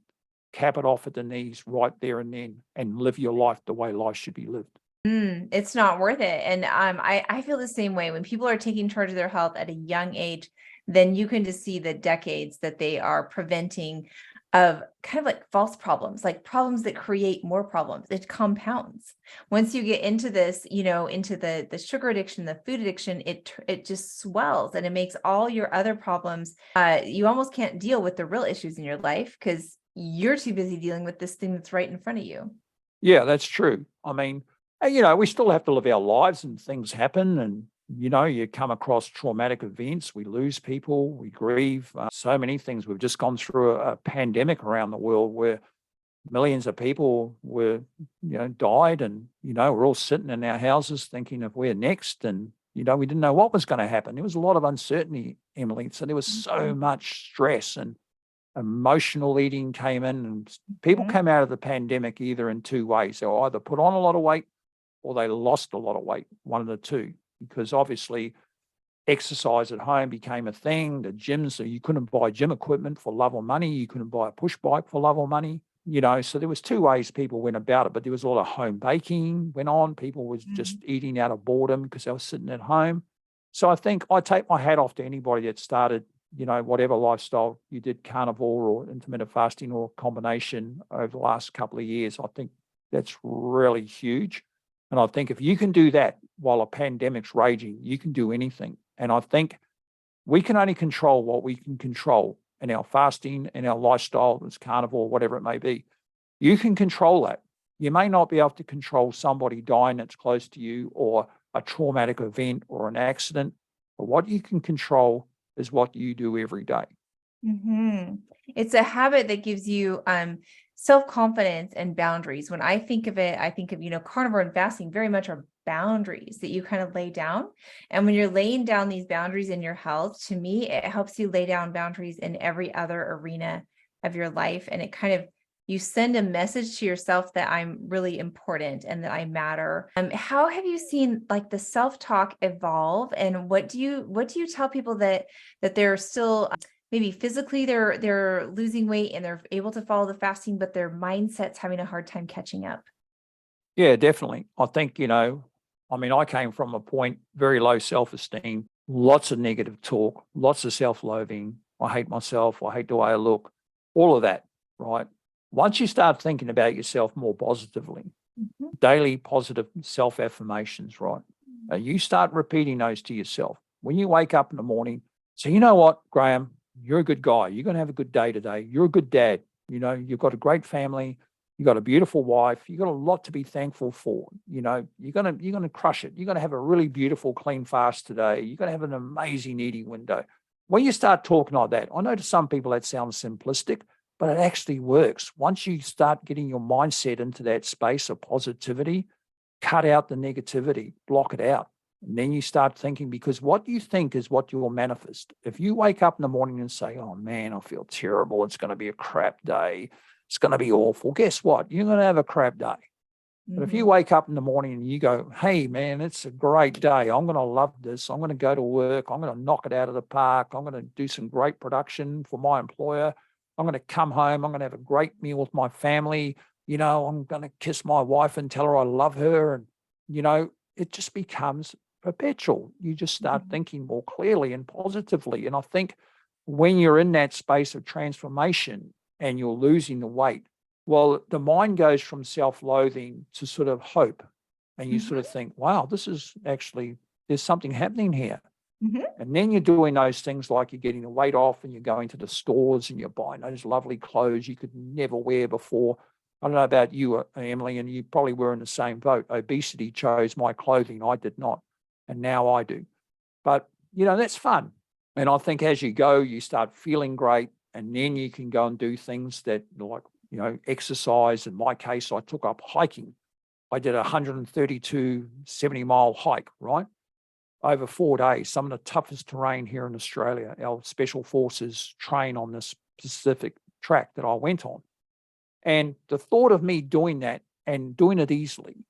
cap it off at the knees right there and then, and live your life the way life should be lived. It's not worth it. And I feel the same way. When people are taking charge of their health at a young age, then you can just see the decades that they are preventing of kind of like false problems, like problems that create more problems. It compounds. Once you get into this, into the sugar addiction, the food addiction, it just swells, and it makes all your other problems, you almost can't deal with the real issues in your life because you're too busy dealing with this thing that's right in front of you. Yeah, that's true. I mean, we still have to live our lives, and things happen, and you come across traumatic events. We lose people, we grieve, so many things. We've just gone through a pandemic around the world where millions of people were, died, and, we're all sitting in our houses thinking if we're next, and, we didn't know what was going to happen. There was a lot of uncertainty, Emily. So there was so much stress, and emotional eating came in, and people came out of the pandemic either in 2 ways. They were either put on a lot of weight or they lost a lot of weight, one of the two, because obviously exercise at home became a thing. The gyms, so you couldn't buy gym equipment for love or money. You couldn't buy a push bike for love or money. So there was 2 ways people went about it, but there was a lot of home baking went on. People was just eating out of boredom because they were sitting at home. So I think I take my hat off to anybody that started, whatever lifestyle you did, carnivore or intermittent fasting or combination over the last couple of years. I think that's really huge. And I think if you can do that while a pandemic's raging, you can do anything. And I think we can only control what we can control in our fasting, in our lifestyle, as carnivore, whatever it may be. You can control that. You may not be able to control somebody dying that's close to you, or a traumatic event or an accident, but what you can control is what you do every day. It's a habit that gives you self-confidence and boundaries. When I think of it, I think of, carnivore and fasting very much are boundaries that you kind of lay down. And when you're laying down these boundaries in your health, to me, it helps you lay down boundaries in every other arena of your life. And it kind of, you send a message to yourself that I'm really important and that I matter. How have you seen like the self-talk evolve? And what do you tell people that they're still maybe physically they're losing weight and they're able to follow the fasting, but their mindset's having a hard time catching up? Yeah, definitely. I think, I came from a point, very low self-esteem, lots of negative talk, lots of self-loathing. I hate myself. I hate the way I look, all of that, right? Once you start thinking about yourself more positively, daily positive self-affirmations, right? You start repeating those to yourself. When you wake up in the morning, say, you know what, Graeme, you're a good guy. You're going to have a good day today. You're a good dad. You've got a great family. You've got a beautiful wife. You've got a lot to be thankful for. You're going to crush it. You're going to have a really beautiful, clean fast today. You're going to have an amazing eating window. When you start talking like that, I know to some people that sounds simplistic, but it actually works. Once you start getting your mindset into that space of positivity, cut out the negativity, block it out. And then you start thinking, because what you think is what you will manifest. If you wake up in the morning and say, oh man, I feel terrible. It's going to be a crap day. It's going to be awful. Guess what? You're going to have a crap day. But if you wake up in the morning and you go, hey man, it's a great day. I'm going to love this. I'm going to go to work. I'm going to knock it out of the park. I'm going to do some great production for my employer. I'm going to come home. I'm going to have a great meal with my family. I'm going to kiss my wife and tell her I love her. And, it just becomes perpetual. You just start thinking more clearly and positively. And I think when you're in that space of transformation and you're losing the weight, well, the mind goes from self-loathing to sort of hope. And you sort of think, wow, this is actually, there's something happening here. And then you're doing those things like you're getting the weight off and you're going to the stores and you're buying those lovely clothes you could never wear before. I don't know about you, Emily, and you probably were in the same boat. Obesity chose my clothing. I did not. And now I do. But, that's fun. And I think as you go, you start feeling great. And then you can go and do things that like, exercise. In my case, I took up hiking. I did a 132 70-mile hike, right? Over 4 days, some of the toughest terrain here in Australia. Our special forces train on this specific track that I went on. And the thought of me doing that and doing it easily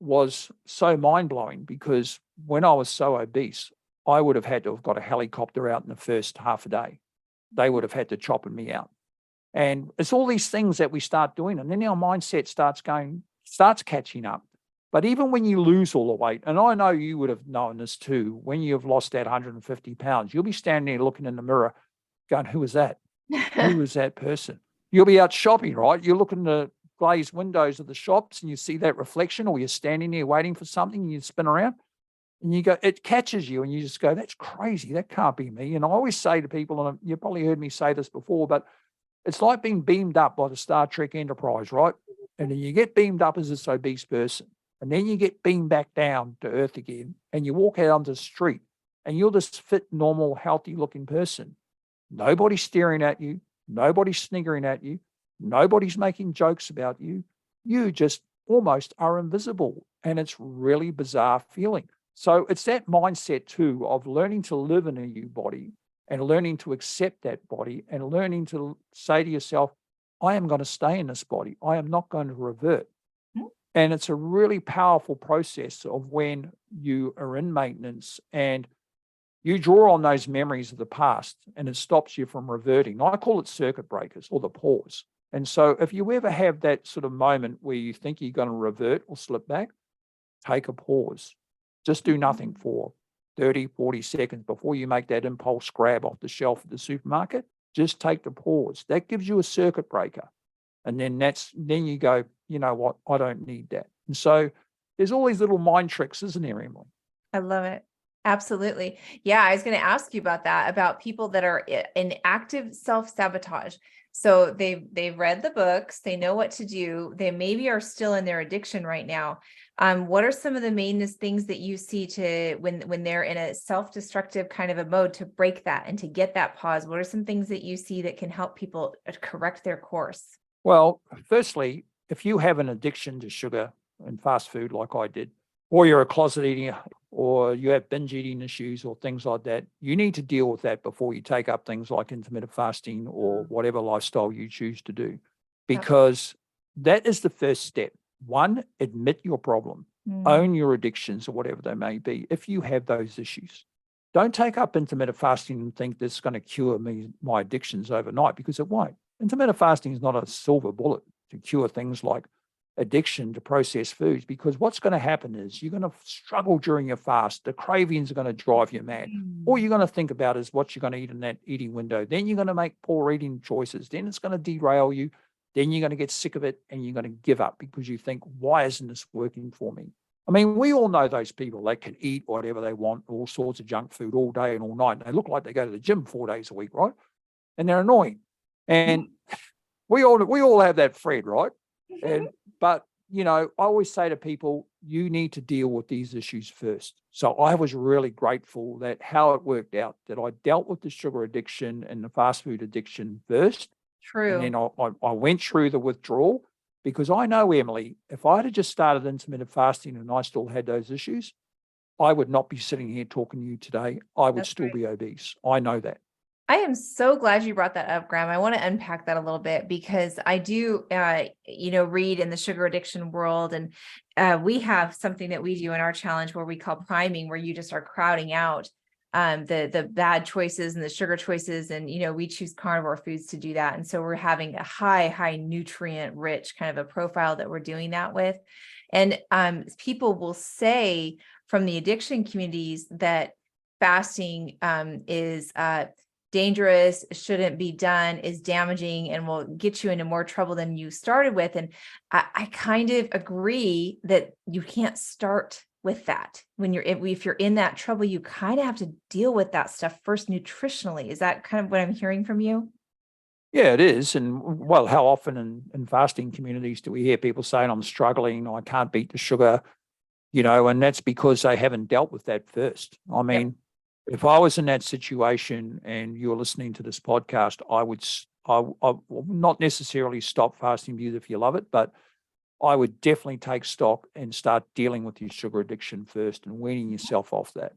was so mind-blowing, because when I was so obese, I would have had to have got a helicopter out in the first half a day. They would have had to chop me out. And it's all these things that we start doing, and then our mindset starts catching up. But even when you lose all the weight, and I know you would have known this too, when you've lost that 150 pounds, you'll be standing there looking in the mirror going, who is that? Who is that person? You'll be out shopping, right? You look in the glazed windows of the shops and you see that reflection, or you're standing there waiting for something and you spin around and you go, it catches you and you just go, that's crazy. That can't be me. And I always say to people, and you've probably heard me say this before, but it's like being beamed up by the Star Trek Enterprise, right? And then you get beamed up as this obese person. And then you get beamed back down to earth again, and you walk out onto the street and you're this fit, normal, healthy looking person. Nobody's staring at you. Nobody's sniggering at you. Nobody's making jokes about you. You just almost are invisible. And it's really bizarre feeling. So it's that mindset too of learning to live in a new body and learning to accept that body and learning to say to yourself, I am going to stay in this body. I am not going to revert. And it's a really powerful process of when you are in maintenance and you draw on those memories of the past, and it stops you from reverting. I call it circuit breakers, or the pause. And so if you ever have that sort of moment where you think you're going to revert or slip back, take a pause. Just do nothing for 30, 40 seconds before you make that impulse grab off the shelf at the supermarket. Just take the pause. That gives you a circuit breaker. And then you go, you know what, I don't need that. And so there's all these little mind tricks, isn't there, Emily? I love it. Absolutely. Yeah, I was going to ask you about that, about people that are in active self-sabotage. So they've read the books, they know what to do, they maybe are still in their addiction right now. What are some of the main things that you see to when they're in a self-destructive kind of a mode to break that and to get that pause? What are some things that you see that can help people correct their course? Well, firstly, if you have an addiction to sugar and fast food like I did, or you're a closet eater, or you have binge eating issues or things like that, you need to deal with that before you take up things like intermittent fasting or whatever lifestyle you choose to do, because that is the first step. One, admit your problem, own your addictions or whatever they may be. If you have those issues, don't take up intermittent fasting and think this is going to cure my addictions overnight, because it won't. Intermittent fasting is not a silver bullet to cure things like addiction to processed foods, because what's going to happen is you're going to struggle during your fast. The cravings are going to drive you mad. All you're going to think about is what you're going to eat in that eating window. Then you're going to make poor eating choices. Then it's going to derail you. Then you're going to get sick of it and you're going to give up because you think, why isn't this working for me? I mean, we all know those people that can eat whatever they want, all sorts of junk food all day and all night. They look like they go to the gym 4 days a week, right? And they're annoying. And we all have that Fred, right? But I always say to people, you need to deal with these issues first. So I was really grateful that how it worked out, that I dealt with the sugar addiction and the fast food addiction first. True. And then I went through the withdrawal, because I know, Emily, if I had just started intermittent fasting and I still had those issues, I would not be sitting here talking to you today. I would still be obese. I know that. I am so glad you brought that up, Graeme. I want to unpack that a little bit, because I do, read in the sugar addiction world, and we have something that we do in our challenge where we call priming, where you just are crowding out the bad choices and the sugar choices. And, we choose carnivore foods to do that. And so we're having a high nutrient rich kind of a profile that we're doing that with. And people will say from the addiction communities that fasting is dangerous, shouldn't be done, is damaging, and will get you into more trouble than you started with. And I kind of agree that you can't start with that. If you're in that trouble, you kind of have to deal with that stuff first nutritionally. Is that kind of what I'm hearing from you? Yeah, it is. And well, how often in fasting communities do we hear people saying, I'm struggling, I can't beat the sugar, and that's because they haven't dealt with that first. I Yep. mean, if I was in that situation and you're listening to this podcast, I would not necessarily stop fasting because if you love it, but I would definitely take stock and start dealing with your sugar addiction first and weaning yourself off that.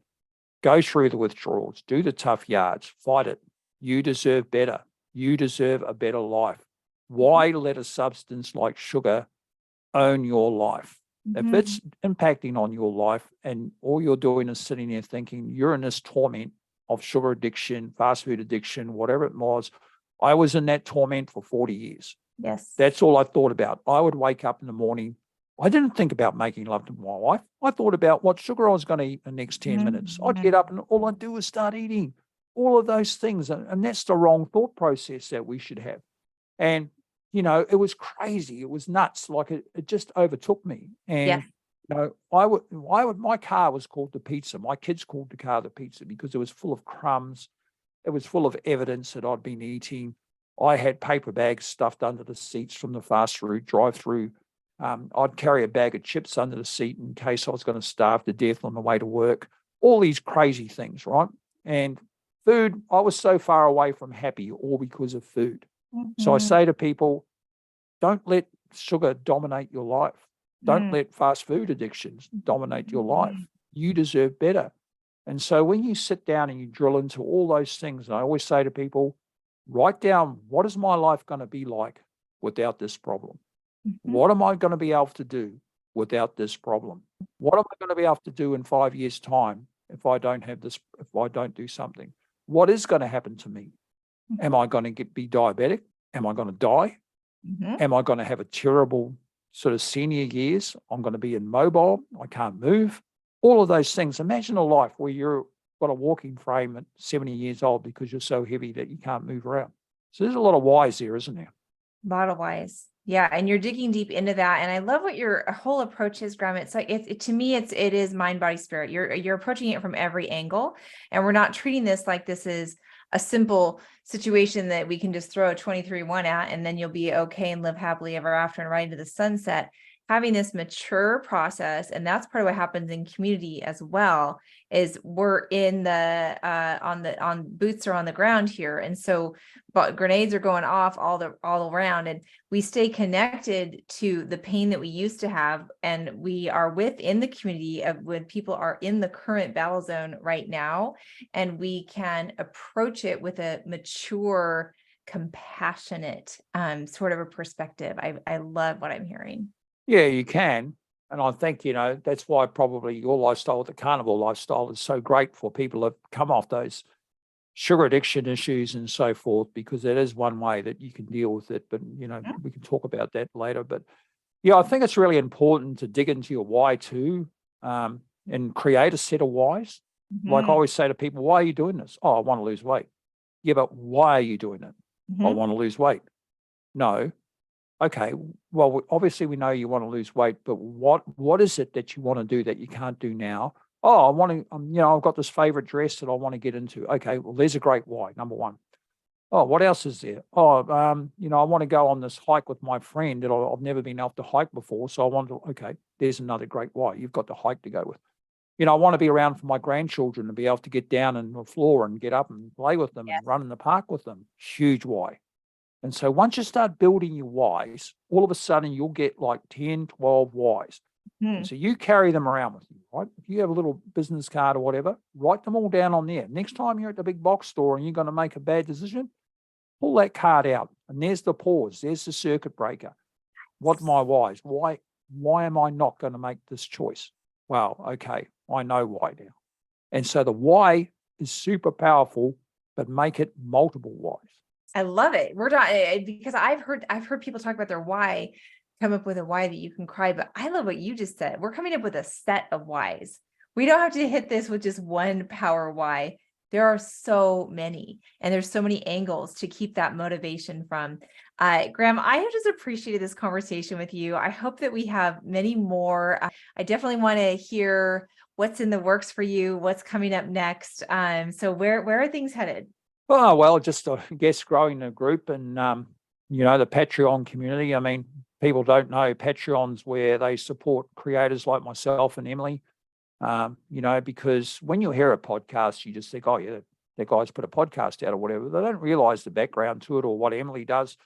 Go through the withdrawals, do the tough yards, fight it. You deserve better. You deserve a better life. Why let a substance like sugar own your life? If it's impacting on your life and all you're doing is sitting there thinking you're in this torment of sugar addiction, fast food addiction, whatever it was, I was in that torment for 40 years. Yes. That's all I thought about. I would wake up in the morning. I didn't think about making love to my wife. I thought about what sugar I was going to eat in the next 10 minutes. I'd get up and all I'd do is start eating all of those things. And that's the wrong thought process that we should have. And, it was crazy. It was nuts. Like it just overtook me. And, Yes. my car was called the pizza. My kids called the car the pizza because it was full of crumbs. It was full of evidence that I'd been eating. I had paper bags stuffed under the seats from the fast food drive-through. I'd carry a bag of chips under the seat in case I was going to starve to death on the way to work. All these crazy things, right? And food, I was so far away from happy, all because of food. So I say to people, don't let sugar dominate your life. Don't let fast food addictions dominate your life. You deserve better. And so when you sit down and you drill into all those things, and I always say to people, write down, what is my life going to be like without this problem? What am I going to be able to do without this problem? What am I going to be able to do in 5 years' time if I don't have this, if I don't do something? What is going to happen to me? Am I going to be diabetic? Am I going to die? Am I going to have a terrible sort of senior years? I'm going to be immobile. I can't move. All of those things. Imagine a life where you've got a walking frame at 70 years old because you're so heavy that you can't move around. So there's a lot of whys there, isn't there? A lot of whys. Yeah. And you're digging deep into that. And I love what your whole approach is, Graeme. It's like, to me, it is mind, body, spirit. You're approaching it from every angle. And we're not treating this like this is a simple situation that we can just throw a 23-1 at, and then you'll be okay and live happily ever after and right into the sunset. Having this mature process, and that's part of what happens in community as well, is we're in the on boots are on the ground here, and so but grenades are going off all around, and we stay connected to the pain that we used to have, and we are within the community of when people are in the current battle zone right now, and we can approach it with a mature, compassionate sort of a perspective. I love what I'm hearing. Yeah, you can. And I think, that's why probably your lifestyle, the carnivore lifestyle, is so great for people that come off those sugar addiction issues and so forth, because that is one way that you can deal with it. But, we can talk about that later. But yeah, I think it's really important to dig into your why too, and create a set of whys. Like I always say to people, why are you doing this? Oh, I want to lose weight. Yeah, but why are you doing it? I want to lose weight. No. Okay, well, obviously we know you want to lose weight, but what is it that you want to do that you can't do now? Oh, I want to, I've got this favorite dress that I want to get into. Okay, well, there's a great why, number one. Oh, what else is there? Oh, I want to go on this hike with my friend that I've never been able to hike before. So I want to, okay, there's another great why. You've got the hike to go with. I want to be around for my grandchildren and be able to get down on the floor and get up and play with them and run in the park with them. Huge why. And so once you start building your whys, all of a sudden you'll get like 10, 12 whys. And so you carry them around with you, right? If you have a little business card or whatever, write them all down on there. Next time you're at the big box store and you're going to make a bad decision, pull that card out. And there's the pause. There's the circuit breaker. What's my whys? Why am I not going to make this choice? Well, okay, I know why now. And so the why is super powerful, but make it multiple whys. I love it. We're not, because I've heard people talk about their why, come up with a why that you can cry, but I love what you just said. We're coming up with a set of whys. We don't have to hit this with just one power why. There are so many, and there's so many angles to keep that motivation from. Graeme, I have just appreciated this conversation with you. I hope that we have many more. I definitely want to hear what's in the works for you, what's coming up next. So where are things headed? Oh, well, just I guess growing the group and, the Patreon community. I mean, people don't know Patreon's where they support creators like myself and Emily, because when you hear a podcast, you just think, oh, yeah, that guy's put a podcast out or whatever. They don't realize the background to it or what Emily does.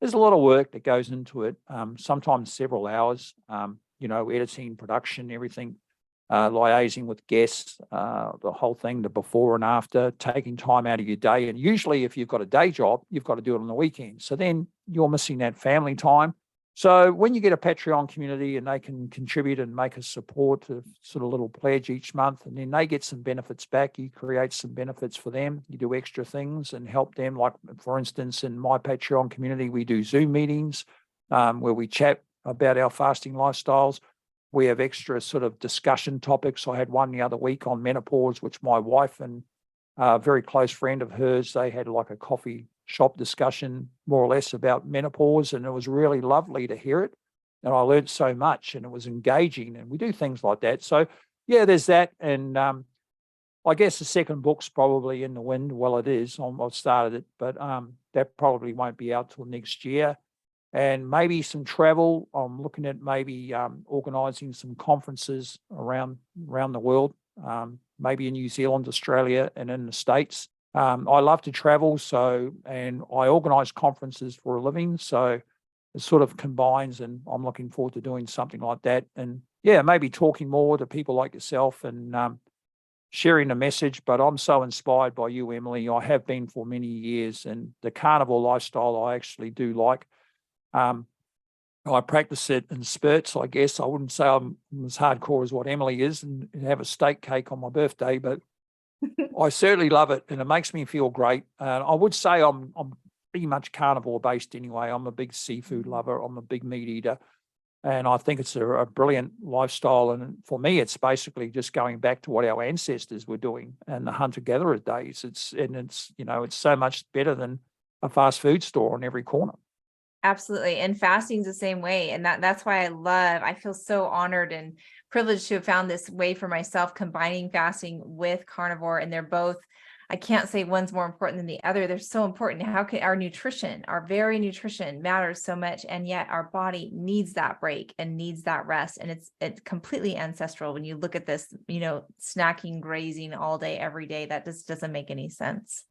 There's a lot of work that goes into it, sometimes several hours, editing, production, everything, liaising with guests, the whole thing, the before and after, taking time out of your day. And usually if you've got a day job, you've got to do it on the weekend. So then you're missing that family time. So when you get a Patreon community and they can contribute and make a support to sort of little pledge each month, and then they get some benefits back, you create some benefits for them. You do extra things and help them. Like, for instance, in my Patreon community, we do Zoom meetings where we chat about our fasting lifestyles. We have extra sort of discussion topics. I had one the other week on menopause, which my wife and a very close friend of hers, they had like a coffee shop discussion more or less about menopause, and it was really lovely to hear it. And I learned so much, and it was engaging, and we do things like that. So yeah, there's that. And I guess the second book's probably in the wind. Well, it is. I've started it, but that probably won't be out till next year. And maybe some travel. I'm looking at maybe organising some conferences around the world, maybe in New Zealand, Australia, and in the States. I love to travel, and I organise conferences for a living, so it sort of combines, and I'm looking forward to doing something like that. And yeah, maybe talking more to people like yourself and sharing a message. But I'm so inspired by you, Emily. I have been for many years, and the carnivore lifestyle I actually do like. I practice it in spurts, I guess. I wouldn't say I'm as hardcore as what Emily is and have a steak cake on my birthday, but I certainly love it, and it makes me feel great. I would say I'm pretty much carnivore based anyway. I'm a big seafood lover. I'm a big meat eater, and I think it's a brilliant lifestyle. And for me, it's basically just going back to what our ancestors were doing and the hunter-gatherer days. It's so much better than a fast food store on every corner. Absolutely. And fasting's the same way. And that's why I feel so honored and privileged to have found this way for myself, combining fasting with carnivore. And they're both, I can't say one's more important than the other. They're so important. How can our nutrition, our very nutrition matters so much. And yet our body needs that break and needs that rest. And it's completely ancestral. When you look at this, snacking, grazing all day, every day, that just doesn't make any sense.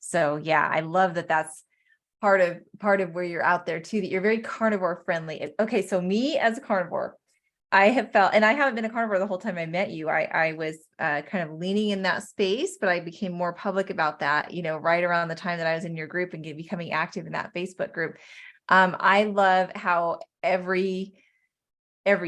So yeah, I love that that's part of where you're out there too, that you're very carnivore friendly. Okay, so me as a carnivore, I have felt, and I haven't been a carnivore the whole time I met you. I was kind of leaning in that space, but I became more public about that, right around the time that I was in your group and becoming active in that Facebook group. I love how every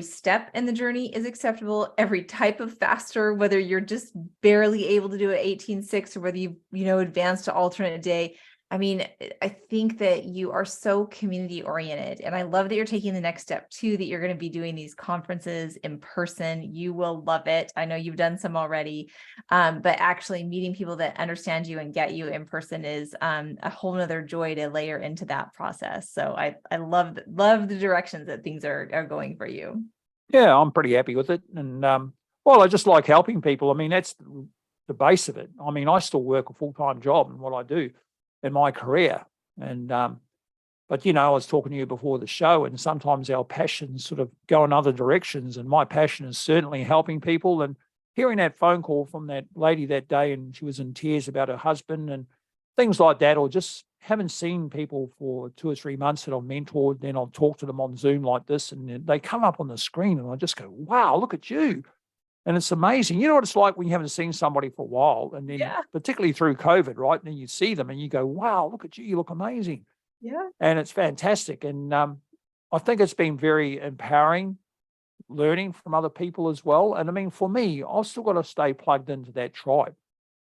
step in the journey is acceptable. Every type of faster, whether you're just barely able to do it 18-6 or whether you advance to alternate day. I mean, I think that you are so community oriented, and I love that you're taking the next step too, that you're going to be doing these conferences in person. You will love it. I know you've done some already, but actually meeting people that understand you and get you in person is a whole nother joy to layer into that process. So I love the directions that things are going for you. Yeah, I'm pretty happy with it. And I just like helping people. I mean, that's the base of it. I mean, I still work a full-time job in what I do in my career. And but I was talking to you before the show, and sometimes our passions sort of go in other directions. And my passion is certainly helping people. And hearing that phone call from that lady that day, and she was in tears about her husband and things like that, or just haven't seen people for 2 or 3 months that I've mentored, then I'll talk to them on Zoom like this, and they come up on the screen, and I just go, wow, look at you. And it's amazing. You know what it's like when you haven't seen somebody for a while, and then particularly through COVID, right? And then you see them and you go, wow, look at you. You look amazing. Yeah. And it's fantastic. And I think it's been very empowering learning from other people as well. And I mean, for me, I've still got to stay plugged into that tribe.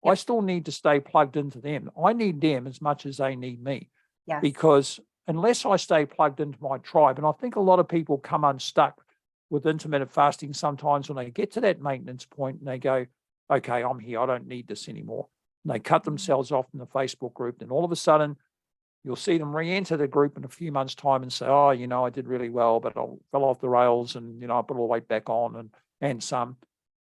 Yep. I still need to stay plugged into them. I need them as much as they need me. Yes. Because unless I stay plugged into my tribe, and I think a lot of people come unstuck with intermittent fasting sometimes when they get to that maintenance point and they go, okay, I'm here. I don't need this anymore. And they cut themselves off in the Facebook group. Then all of a sudden, you'll see them re-enter the group in a few months' time and say, oh, I did really well, but I fell off the rails and, I put all the weight back on and some.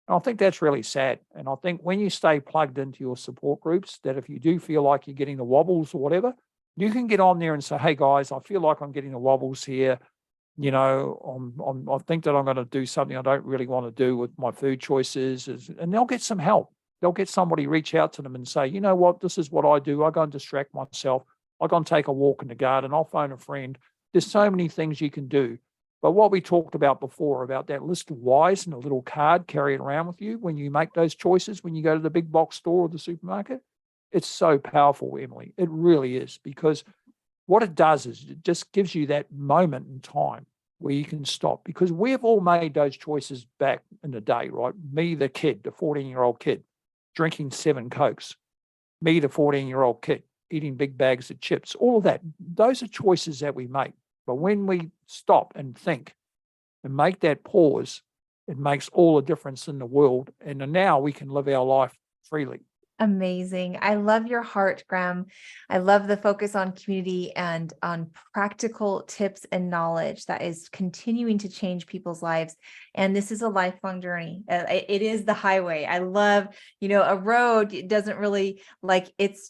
And I think that's really sad. And I think when you stay plugged into your support groups, that if you do feel like you're getting the wobbles or whatever, you can get on there and say, hey guys, I feel like I'm getting the wobbles here. I think that I'm going to do something I don't really want to do with my food choices, and they'll get some help. They'll get somebody reach out to them and say, you know what, this is what I do. I go and distract myself. I go and take a walk in the garden. I'll phone a friend. There's so many things you can do. But what we talked about before, about that list of whys and a little card, carry it around with you when you make those choices, when you go to the big box store or the supermarket, it's so powerful, Emily. It really is, because what it does is it just gives you that moment in time where you can stop, because we've all made those choices back in the day, right? Me, the kid, the 14-year-old kid, drinking 7 Cokes. Me, the 14-year-old kid, eating big bags of chips. All of that. Those are choices that we make. But when we stop and think and make that pause, it makes all the difference in the world. And now we can live our life freely. Amazing. I love your heart, Graeme. I love the focus on community and on practical tips and knowledge that is continuing to change people's lives. And this is a lifelong journey. It is the highway. I love, a road, it doesn't really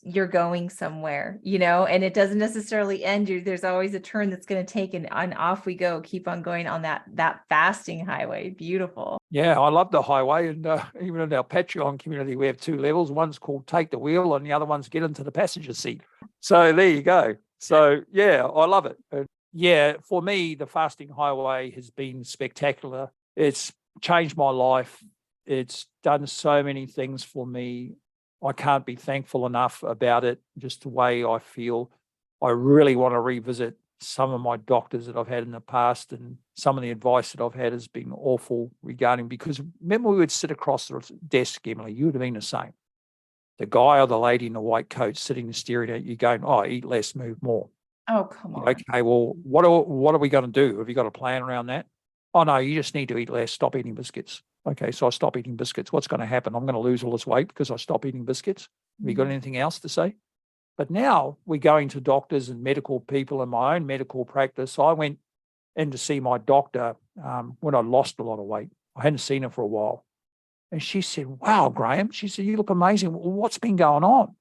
you're going somewhere, and it doesn't necessarily end. There's always a turn that's going to take, and off we go, keep on going on that fasting highway. Beautiful. Yeah, I love the highway. And even in our Patreon community, we have 2 levels. One's called Take the Wheel and the other one's Get into the Passenger Seat. So there you go. So, yeah, I love it. And yeah, for me, the fasting highway has been spectacular. It's changed my life. It's done so many things for me. I can't be thankful enough about it, just the way I feel. I really want to revisit some of my doctors that I've had in the past, and some of the advice that I've had has been awful regarding, because remember we would sit across the desk, Emily, you would have been the same. The guy or the lady in the white coat sitting and staring at you going, oh, eat less, move more. Oh, come on. Okay, well, what are we going to do? Have you got a plan around that? Oh, no, you just need to eat less, stop eating biscuits. Okay, so I stop eating biscuits. What's going to happen? I'm going to lose all this weight because I stop eating biscuits. Have you got anything else to say? But now we're going to doctors and medical people in my own medical practice. I went in to see my doctor when I lost a lot of weight. I hadn't seen her for a while. And she said, wow, Graeme, she said, you look amazing. What's been going on?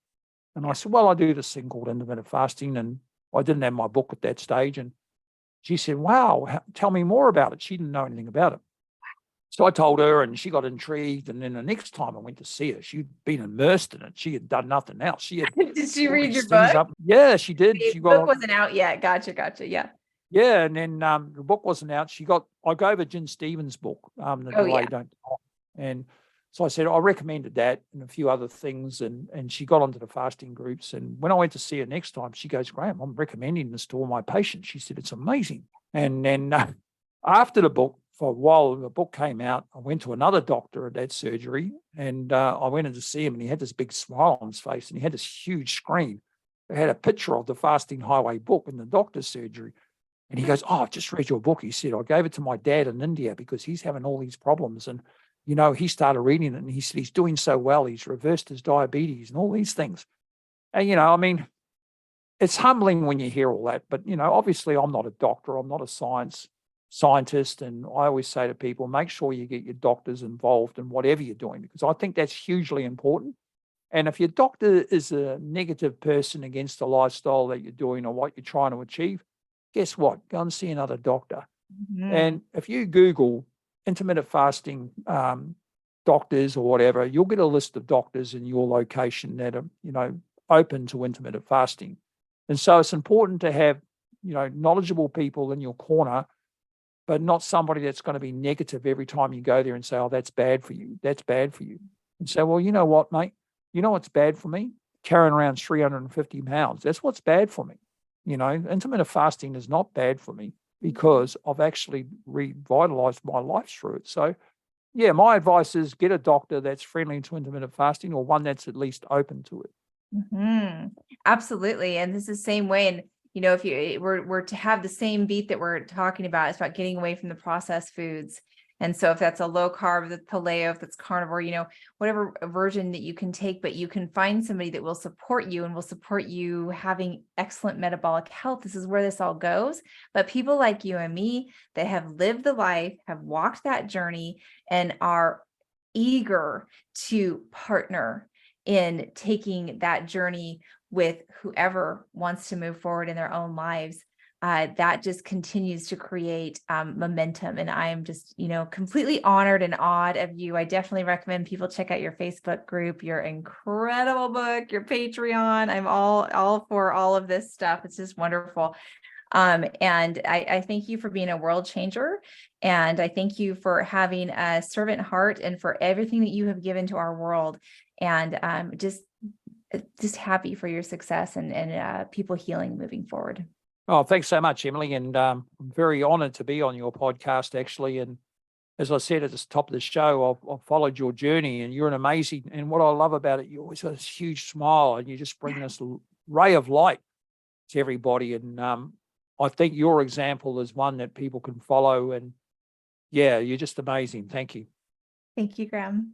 And I said, well, I do this thing called intermittent fasting. And I didn't have my book at that stage. And she said, wow, tell me more about it. She didn't know anything about it. So I told her, and she got intrigued. And then the next time I went to see her, she'd been immersed in it. She had done nothing else. She had Did she all read these your things book? up. Yeah, she did. The She book got wasn't out yet. Gotcha. Yeah. yeah, and then the book wasn't out. I gave her Jen Stevens' book, The Oh, Delay yeah. Don't Die. And so I said, I recommended that and a few other things. And she got onto the fasting groups. And when I went to see her next time, she goes, Graeme, I'm recommending this to all my patients. She said, it's amazing. And then after the book, for a while, the book came out, I went to another doctor at that surgery, and I went in to see him, and he had this big smile on his face, and he had this huge screen. It had a picture of the Fasting Highway book in the doctor's surgery. And he goes, oh, I've just read your book. He said, I gave it to my dad in India because he's having all these problems. And, he started reading it, and he said, he's doing so well. He's reversed his diabetes and all these things. And, it's humbling when you hear all that. But, obviously I'm not a doctor. I'm not a scientist. And I always say to people, make sure you get your doctors involved in whatever you're doing, because I think that's hugely important. And if your doctor is a negative person against the lifestyle that you're doing or what you're trying to achieve, guess what? Go and see another doctor. Mhm. And if you Google intermittent fasting doctors or whatever, you'll get a list of doctors in your location that are, open to intermittent fasting. And so it's important to have, knowledgeable people in your corner, but not somebody that's going to be negative every time you go there and say, oh, that's bad for you. That's bad for you. And say, well, you know what, mate? You know what's bad for me? Carrying around 350 pounds. That's what's bad for me. Intermittent fasting is not bad for me because I've actually revitalized my life through it. So, yeah, my advice is get a doctor that's friendly to intermittent fasting, or one that's at least open to it. Absolutely. And this is the same way. And, if we're to have the same beat that we're talking about, it's about getting away from the processed foods. And so if that's a low carb, the paleo, if that's carnivore, whatever version that you can take, but you can find somebody that will support you and will support you having excellent metabolic health. This is where this all goes. But people like you and me that have lived the life, have walked that journey, and are eager to partner in taking that journey with whoever wants to move forward in their own lives. That just continues to create momentum. And I'm just, completely honored and awed of you. I definitely recommend people check out your Facebook group, your incredible book, your Patreon. I'm all for all of this stuff. It's just wonderful. And I thank you for being a world changer. And I thank you for having a servant heart and for everything that you have given to our world. And just happy for your success and people healing moving forward. Oh, thanks so much, Emily. And I'm very honored to be on your podcast, actually. And as I said at the top of the show, I've followed your journey, and you're an amazing, and what I love about it, you always got this huge smile, and you just bring this ray of light to everybody. And I think your example is one that people can follow. And yeah, you're just amazing. Thank you. Thank you, Graeme.